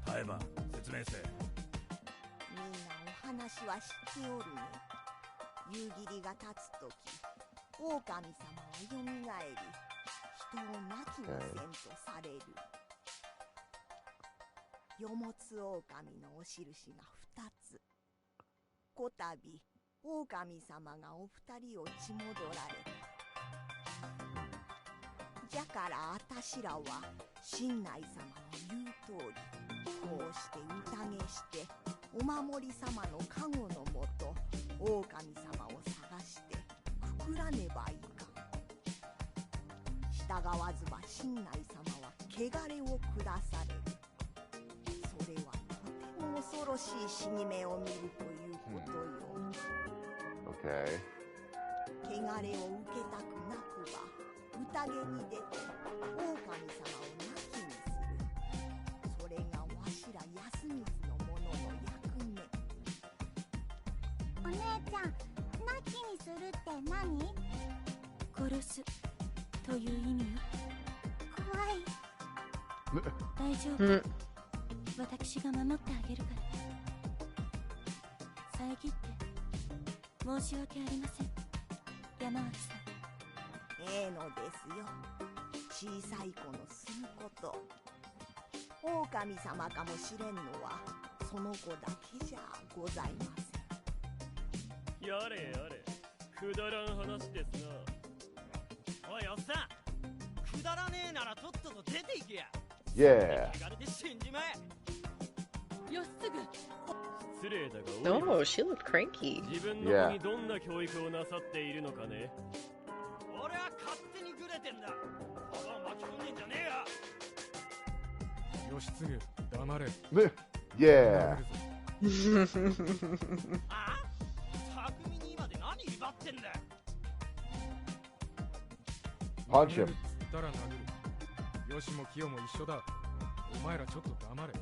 耐えば説明せ。みんなお話は知っておるね。夕霧が立つとき、狼様はよみがえり、人を亡きにせんとされる。よもつ狼のお印が2つ。こたび狼様がお二人をち戻られた。じゃからあたしらは新内様の言う通り、こうして宴してお守り様の加護のもと狼様を探してくくらねばいかん。従わずば新内様は汚れを下される。それはとても恐ろしい死に目を見るということよ。Okay. 汚れを受けたくなくば宴に出て狼様を亡きにする。それがわしら安水の者の役目。お姉ちゃん、亡きにするって何？殺すという意味よ。怖い。大丈夫。私が守ってあげるから。遮って申し訳ありません、山脇さん。ええのですよ、小さい子のすること。狼様かもしれんのはその子だけじゃございません。やれやれ、くだらん話ですな。おいおっさん、くだらねえならとっとと出ていけや。Yeah. 手軽で死んじまえ。よしすぐ。失礼だが、 Oh, she looked cranky. 自分の子にどんな教育をなさっているのかね。俺は勝手にグレてんだ。ここは巻き込んでんじゃねえや。義継、黙れ。Yeah. あ？匠に今で何威張ってんだ。Punch him. つったら殴る。よしもキヨも一緒だ。お前らちょっと黙れ。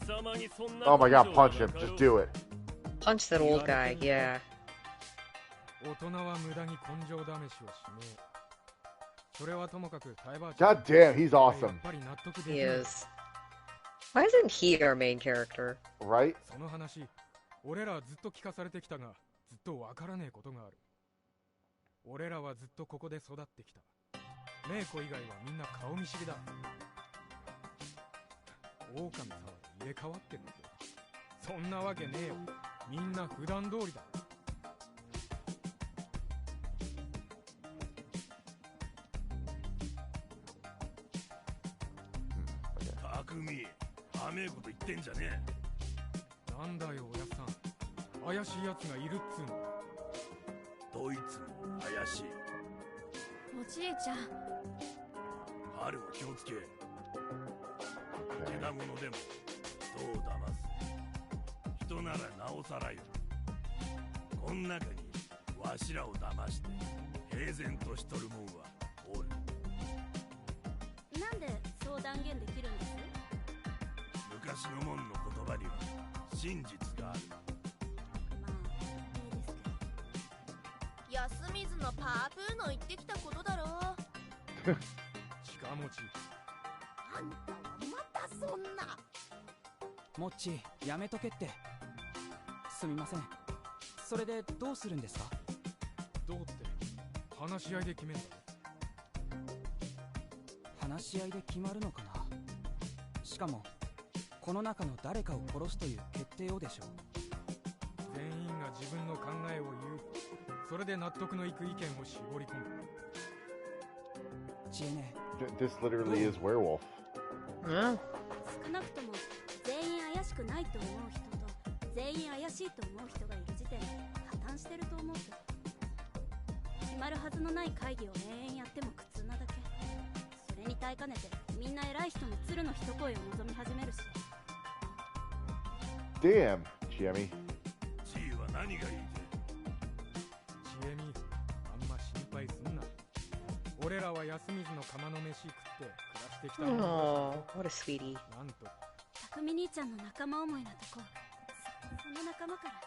Oh my god, punch him. Just do it. Punch that old guy, yeah. 大人は無駄に根性試しをしねえ。それはともかくタイバー God damn, he's awesome. やっぱり納得でき He ない。 is. Why isn't he our main character? Right? その話、俺らはずっと聞かされてきたが、ずっとわからねえことがある。俺らはずっとここで育ってきた。メイコ以外はみんな顔見知りだ。狼さんは入れ替わってるんだよ。そんなわけねえよ。みんな普段通りだ。匠、甘えこと言ってんじゃねえ。なんだよおやっさん、怪しいやつがいるっつうの。どいつも怪しい。おじいちゃん、春を気をつけ。けな者でも人を騙す。人ならなおさらよ。こん中にわしらを騙して平然としとるもんはおる。なんでそう断言できるんです？昔のもんの言葉には真実がある。安水のパープーの言ってきたことだろ。近持ち。あんたはまたそんな。モッチー、やめとけって。すみません。それでどうするんですか？どうって話し合いで決めんだろ。話し合いで決まるのかな。しかもこの中の誰かを殺すという決定をでしょう。全員が自分の考えを言う。それで納得のいく意見を絞り込む。知恵ね。This literally is werewolf. 少なくとも全員怪しくないと思う人と全員怪しいと思う人がいる時点で破綻してると思うけど、決まるはずのない会議を延々やっても苦痛なだけ。それに耐えかねてみんな偉い人の鶴の一声を望み始めるし。Damn, Jimmy. チーは何がいいぜ。ちえみ、あんま心配すんな。俺らは安水の釜の飯食って暮らしてきたんだ。 Oh, what a sweetie. なんと匠兄ちゃんの仲間思いなとこ、その仲間から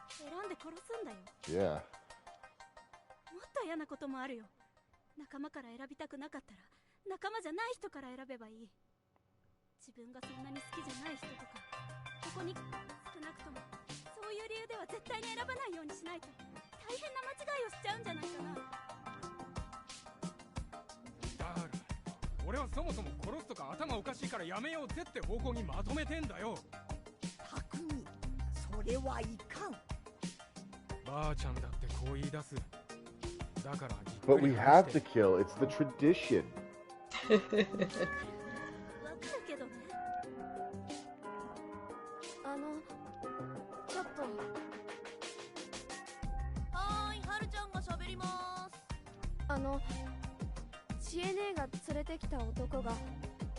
一人選んで殺すんだよ。Yeah. もっと嫌なこともあるよ。仲間から選びたくなかったら仲間じゃない人から選べばいい。自分がそんなに好きじゃない人とか、ここに少なくともそういう理由では絶対に選ばないようにしないと大変な間違いをしちゃうんじゃないかな。だから俺はそもそも殺すとか頭おかしいからやめようぜって方向にまとめてんだよ。匠、それはいかん。ばあちゃんだってこう言い出す。だから But we have to kill. It's the tradition. わかるけどね。ちょっと。はーい、はるちゃんが喋ります。知恵姉が連れてきた男が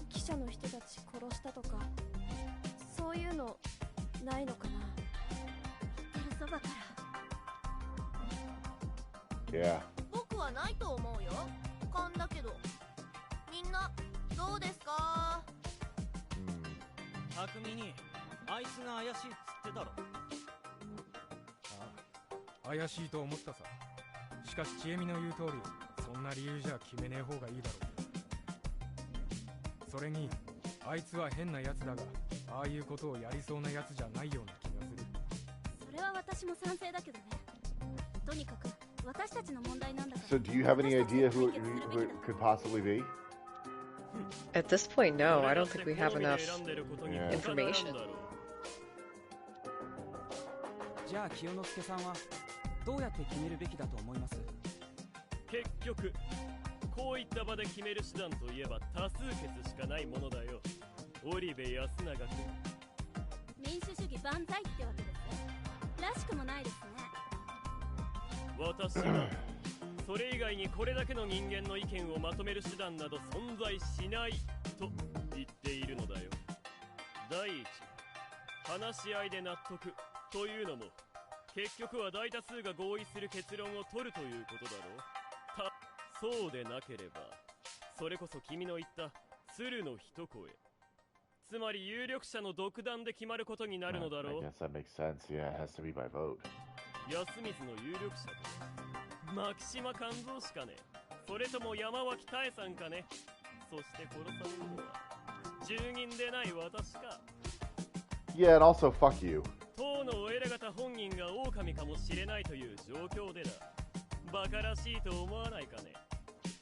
記者の人たち殺したとか、そういうのないのかな。言ってるそばから。Yeah. 僕はないと思うよ。勘だけど。みんなどうですか？匠にあいつが怪しいっつってたろ。ああ、怪しいと思ったさ。しかしちえみの言う通り、そんな理由じゃ決めねえ方がいいだろう。それにあいつは変なやつだが、ああいうことをやりそうなやつじゃないような気がする。私も賛成だけどね。とにかく私たちの問題なんだから。 So do you have any idea who it could possibly be? At this point, no. I don't think we have enough information. じゃあ清之助さんはどうやって決めるべきだと思います？結局こういった場で決める手段といえば多数決しかないものだよ。織部安永君。民主主義万歳ってわけです。らしくもないですね。私はそれ以外にこれだけの人間の意見をまとめる手段など存在しないと言っているのだよ。第一、話し合いで納得というのも結局は大多数が合意する結論を取るということだろう。そうでなければそれこそ君の言った鶴の一声、つまり有力者の独断で決まることになるのだろう。 I guess that makes sense. Yeah, it has to be by vote. 安水の有力者と牧島勘三しかね、それとも山脇多江さんかね。そして殺されるのは住人でない私か。 Yeah, and also fuck you. 当のお偉方本人が狼かもしれないという状況でだ。バカらしいと思わないかね。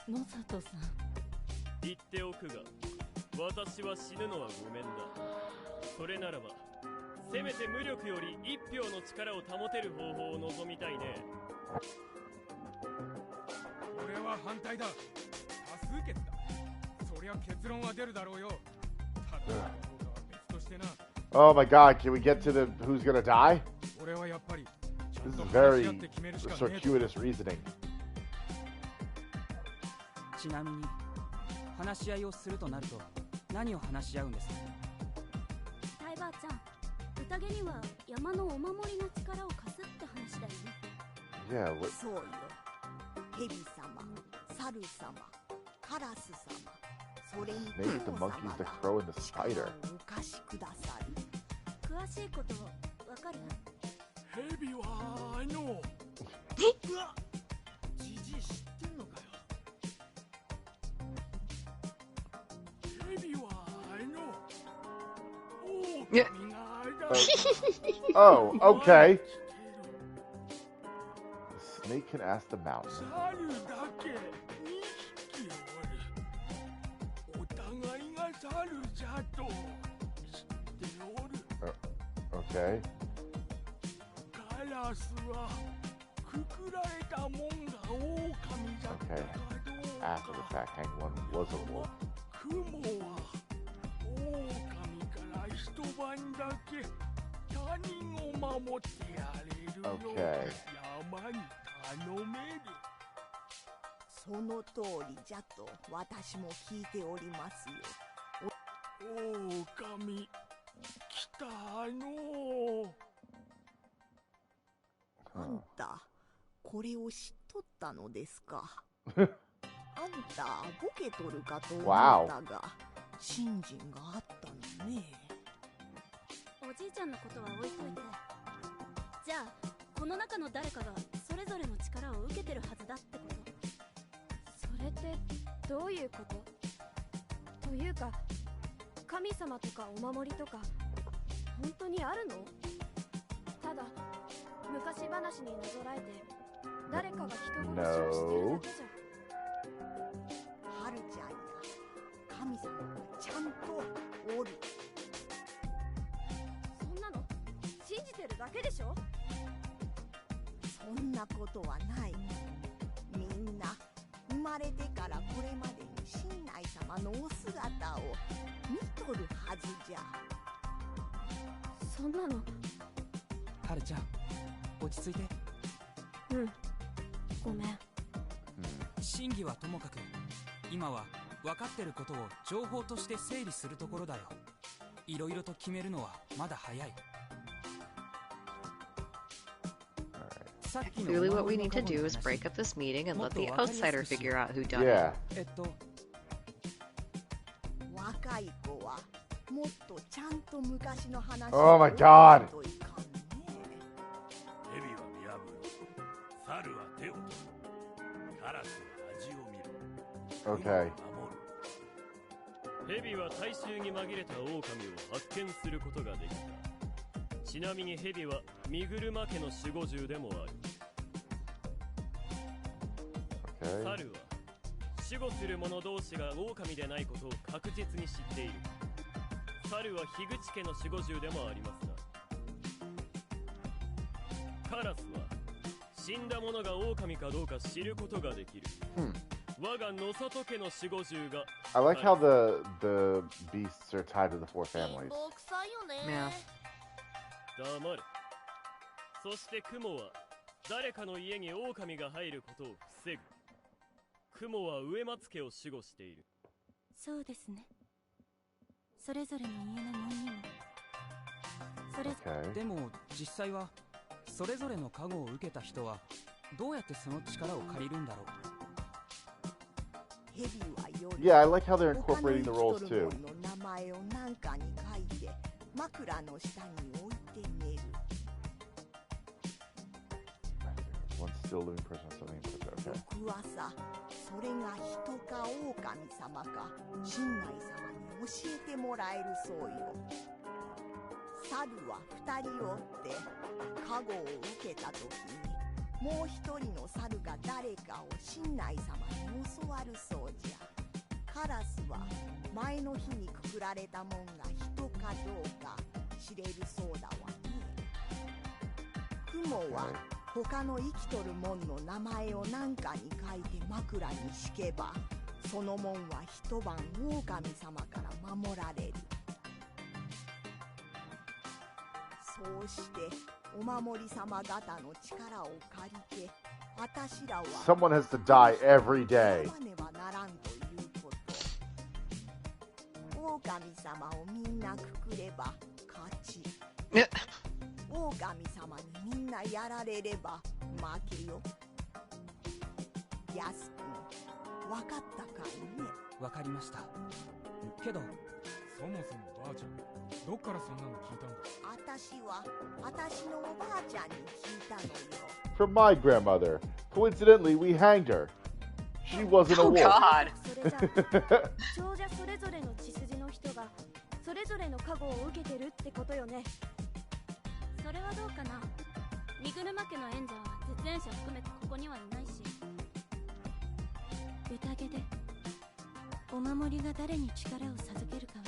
野里さん、言っておくが私は死ぬのはごめんだ。それならばせめて無力より一票の力を保てる方法を望みたいね。俺は反対だ。多数決だ。そりゃ結論は出るだろうよ。ただどうかは別としてな。 Oh my god, can we get to the who's gonna die? 俺はやっぱり This is very circuitous reasoning. ちなみに話し合いをするとなると何を話し合うんですか？タイバーちゃん、宴には山のお守りの力を貸すって話だよね。 Yeah, what? そうよ。蛇様、猿様、カラス様、それに Maybe the monkey's the crow and the spider. お貸しください。詳しいことわかる？蛇はうわ、じじい知ってんのかよ。蛇は狼が Oh, okay. The snake can ask the mountain. 猿だけ2匹おる。お互いが猿じゃと知っておる。Okay. カラスはくくられたもんが狼じゃったか Okay. どう After the か。 fact, Hangone was a wolf. 雲は狼から一晩だけ他人を守ってやれるよ。 Okay. 山に頼める。その通りじゃと私も聞いておりますよ。狼来たの。あんた、これを知っとったのですか。あんた、ボケとるかと思ったが、信心があったのね。おじいちゃんのことは置いといて、じゃあこの中の誰かがそれぞれの力を受けてるはずだってこと？それってどういうこと？というか、神様とかお守りとか本当にあるの？ただ昔話になぞらえて誰かが人殺しをしてるだけじゃ。はるちゃんや神様がちゃんとおる。そんなの信じてるだけでしょ？そんなことはない。みんな生まれてからこれまでに神内様のお姿を見とるはずじゃ。そんなの。はるちゃん、落ち着いて。うん、ごめん。真偽はともかく今は分かってることを情報として整理するところだよ。いろいろと決めるのはまだ早い。 Clearly what we need to do is break up this meeting and let the outsider figure out who done Yeah. it. 若い子はもっとちゃんと昔の話 Oh my god! といかんね。蛇は見破る。猿は手を取る。カラスは恥を見る。 Okay. 蛇は大衆に紛れた狼を発見することができた。ちなみに蛇は身車家の守護獣でもある。Okay. 猿は守護する者同士が狼でないことを確実に知っている。猿は樋口家の守護獣でもありますが、カラスは死んだ者が狼かどうか知ることができる。我が野里家の守護獣が。I like how the beasts are tied to the four families. 黙れ。そして雲は誰かの家に狼が入ることを防ぐ。雲は植松家を守護している。そうですね。それぞれの家の門にもそれぞれ、でも実際はそれぞれの加護を受けた人はどうやってその力を借りるんだろう。 Yeah, I like how they're incorporating the roles too. 名前を何かに書いて枕の下に置いて寝る。One still living person has something to say. Okay. 翌朝、それが人か狼様か神内様に教えてもらえるそうよ。猿は2人おって加護を受けた時にもう一人の猿が誰かを神内様に教わるそうじゃ。カラスは前の日にくくられたもんが人かどうか知れるそうだわね。雲は他の生きとるもんの名前を何かに書いて枕に敷けば、そのもんは一晩狼様から守られる。そうしてお守り様方の力を借りて、私らは Someone has to die every day. ねばならんということ。狼様をみんなくくれば勝ち。狼様にみんなやられれば負けよ。やすくん、わかったかいね。わかりました。けどそもそもばあちゃん、どっからそんなの聞いたんだ。私のおばあちゃんに聞いたのよ。From my grandmother. Coincidentally, we hanged her. She wasn't a Oh wolf. God. それじゃ長者それぞれの血筋の人がそれぞれの加護を受けてるってことよね。それはどうかな。身車家の縁者は絶縁者含めてここにはいないし。宴でお守りが誰に力を授けるかは、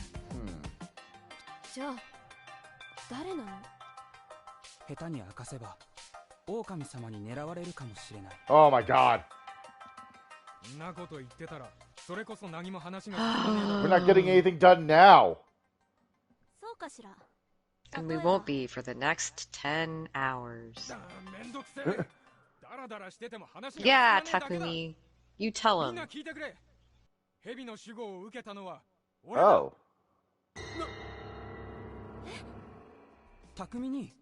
じゃあ誰なの。下手に明かせば狼様に狙われるかもしれない。 Oh my god. そんなこと言ってたらそれこそ何も話が We're not getting anything done now. そうかしら。 And we won't be for the next 10 hours. Yeah, Takumi. You tell him. Oh. 匠に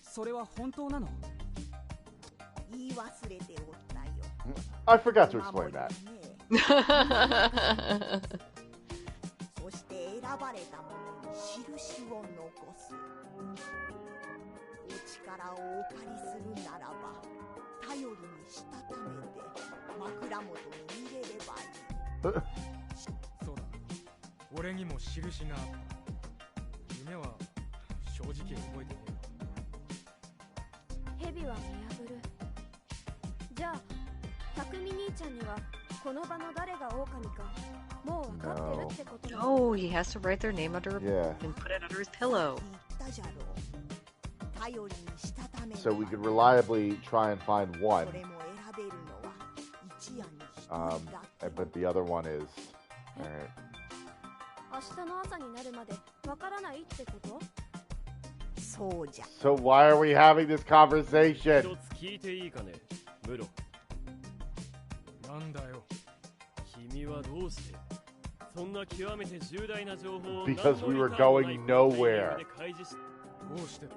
それは本当なの。言い忘れておったよ。 I forgot to explain that. そして選ばれた者に印を残す。お力をお借りするならば頼りにしたためて枕元に入れればいい。そうだ、俺にも印があった。夢は正直覚えてねえ。蛇は見破る。じゃあ匠兄ちゃんにはこの場の誰が狼かもう分かってるってことだ。Oh, he has to write their name under a book and put it under his pillow. So we could reliably try and find one. But the other one is... Alright. 明日の朝になるまで分からないってこと？そうじゃ。 So why are we having this conversation? 一つ聞いていいかね、ムロ。なんだよ。君はどうしてそんな極めて重大な情報を Because we were going nowhere. どうしてって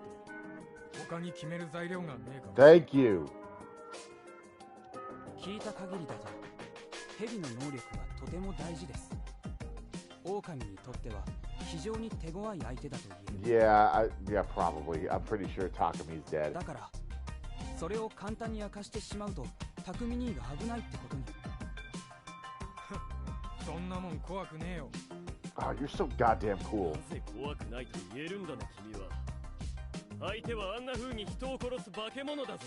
他に決める材料がねえか。 Thank you. 聞いた限りだと蛇の能力はとても大事です。狼にとっては非常に手強い相手だと言える。Yeah, probably. I'm pretty sure Takumi's dead. だからそれを簡単に明かしてしまうと匠兄が危ないってことに。そんなもん怖くねえよ。 Oh, you're so goddamn cool. なぜ怖くないと言えるんだね、君は。相手はあんな風に人を殺す化け物だぞ。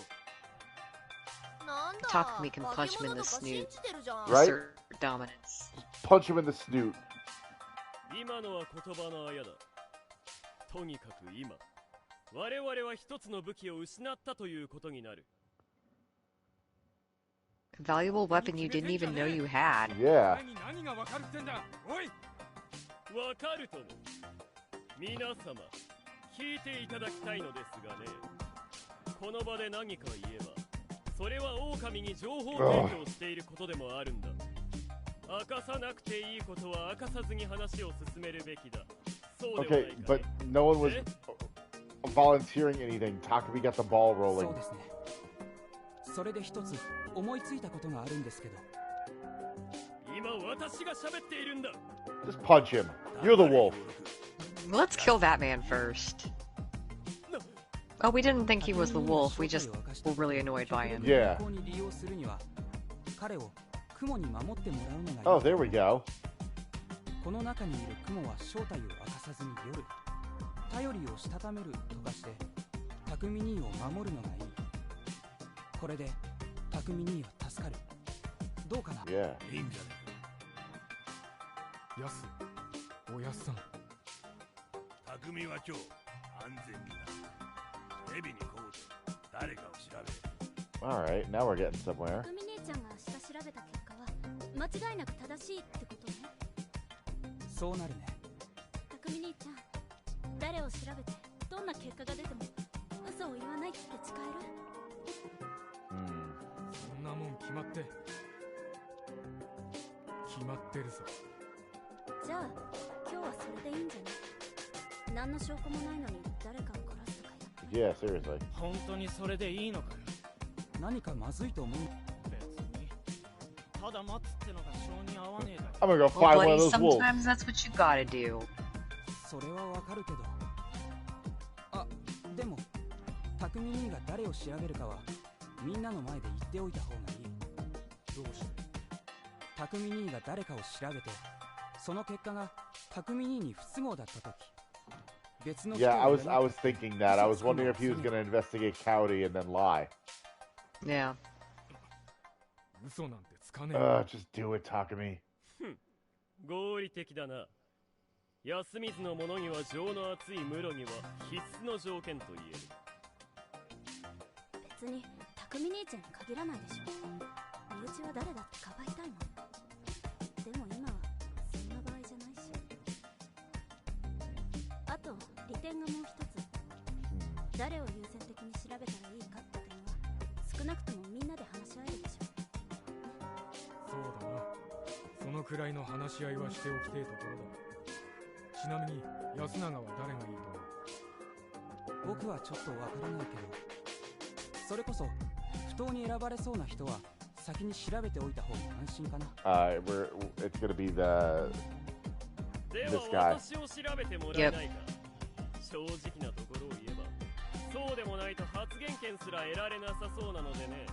なんだ Takumi can 化 punch け him in 物 the とか信 snoot. じてるじゃん Right? Assert dominance. Punch him in the snoot. 今のは言葉のあやだ。とにかく今、我々は一つの武器を失ったということになる。A valuable weapon you didn't even know you had. Yeah. 何がわかるってんだ。おい。わかるとも。皆様、聞いていただきたいのですがね。この場で何か言えば、それは狼に情報提供していることでもあるんだ。明かさなくていいことは明かさずに話を進めるべきだ。そうではない Okay, か but ね。no one was volunteering anything. Takumi got the ball そ rolling. うですね。それで一つ思いついたことがあるんですけど。今私が喋っているんだ。Just punch him. You're the wolf. Let's kill that man first. Oh, we didn't think he was the wolf. We just were really annoyed by him. Yeah. 有効に利用するには彼を雲に守ってもらうのがいい。 Oh, there we go. この中にいる雲は正体を明かさずに夜頼りをしたためるとかして匠兄を守るのがいい。これで匠兄は助かる。どうかな。 Yeah. いいんじゃねやす。おやすさん。えか。匠は今日安全になる。ヘビにこうて誰かを調べる。 All right, now we're getting somewhere. 匠姉ちゃんが明日調べた結果は間違いなく正しいってことね。そうなるね。匠兄ちゃん、誰を調べてどんな結果が出ても嘘を言わないって誓える？ そんなもん決まって。決まってるさ。じゃあ今日はそれでいいんじゃない？何の証拠もないのに誰かを殺すとかやって。 Yeah, seriously. 本当にそれでいいのかよ。何かまずいと思う。別に。ただ待つってのが性に合わねえだろ。 I'm gonna go Well, find one buddy, of those wolves. sometimes that's what you gotta do. それはわかるけど。あ、でも匠兄が誰を調べるかはみんなの前で言っておいた方がいい。どうして？匠兄が誰かを調べてその結果が匠兄に不都合だった時別の人 Yeah, を I was thinking that. I was wondering if he was gonna investigate Cowdy and then lie. Yeah. 嘘なんてつかねえ。Just do it, Takumi. 合理的だな。安水の者には情の厚い室には必須の条件と言える。別に匠姉ちゃんに限らないでしょ。身内は誰だってかばいたいもん。でも今はそんな場合じゃないし。あと利点がもう一つ。誰を優先的に調べたらいいかって点は少なくともみんなで話し合えるでしょ。そうだな。そのくらいの話し合いはしておきてえところだ。ちなみに安永は誰がいいと思う？僕はちょっとわからないけどそれこそ不当に選ばれそうな人は先に調べておいた方が安心かな。It's gonna be this で guy. は私を調べてもらえないか。正直なところを言えばそうでもないと発言権すら得られなさそうなのでね。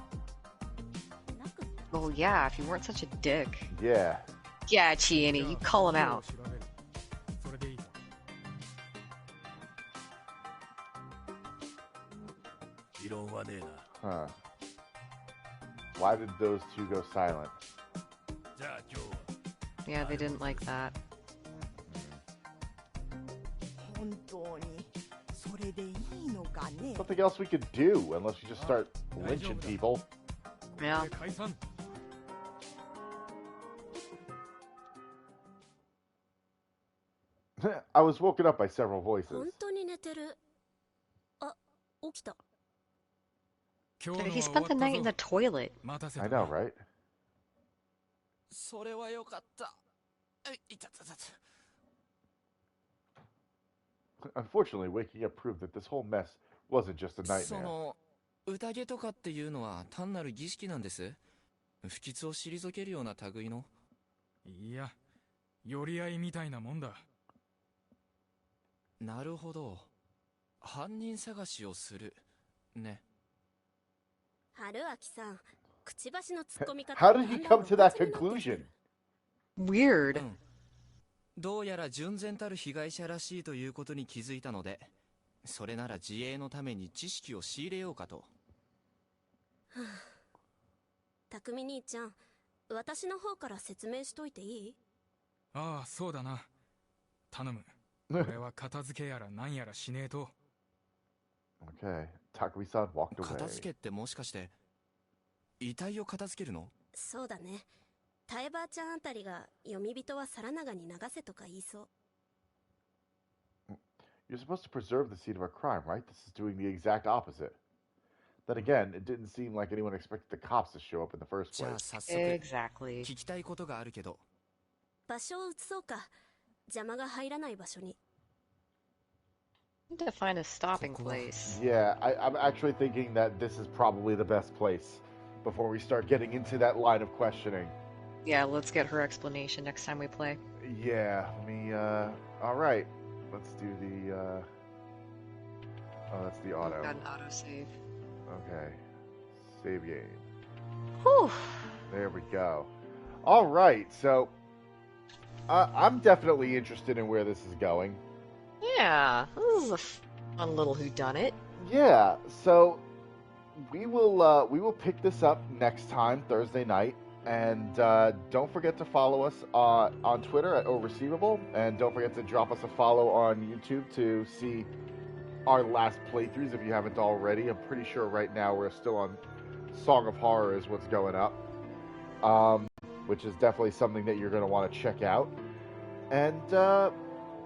Well, yeah, if you weren't such a dick. Yeah. Yeah, Chiani, you call him out. それでいいか。異論はねえな。 Huh. Why did those two go silent? じゃあ今日は Yeah, they didn't like that. 本当にそれでいいのかね。 Something else we could do unless you just start lynching people. Yeah. 解散。I was woken up by several voices. 本当に寝てる。あ、起きた。Dude, he spent the night in the toilet. I know, right? それはよかった。いたたたた。 Unfortunately, waking up proved that this whole mess wasn't just a そ nightmare. の宴とかっていうのは単なる儀式なんです。不吉を退けるような類の。いや、寄り合いみたいなもんだ。なるほど。犯人探しをするね。春秋さん、くちばしの突っ込み方。 How did he come to that conclusion? Weird. どうやら純然たる被害者らしいということに気づいたので、それなら自衛のために知識を仕入れようかと。匠兄ちゃん、私の方から説明しといていい？ああ、そうだな。頼む。俺は片付けやら何やらしねえと。Okay. Takumi-san walked away. 片付けってもしかして、遺体を片付けるの？そうだね。タエばあちゃんあたりが読み人は皿長に流せとか言いそう。You're supposed to preserve the scene of a crime, right? This is doing the exact opposite. Then again, it didn't seem like anyone expected the cops to show up in the first じゃあ place. 早速、Exactly. 聞きたいことがあるけど。場所を移そうか。邪魔が入らない場所に。Need to find a stopping place. Yeah, I'm actually thinking that this is probably the best place before we start getting into that line of questioning. Yeah, let's get her explanation next time we play. Yeah, let me, alright. Let's do the, oh, that's the auto. Got an autosave. Okay. Save game. Whew. There we go. Alright, so, I'm definitely interested in where this is going. Yeah, this is a fun little whodunit. Yeah, so, we will pick this up next time, Thursday night. And don't forget to follow us on Twitter at Receivable, and don't forget to drop us a follow on YouTube to see our last playthroughs if you haven't already. I'm pretty sure right now we're still on Song of Horror is what's going up, which is definitely something that you're going to want to check out. And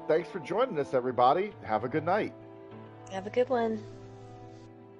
thanks for joining us, everybody. Have a good night. Have a good one.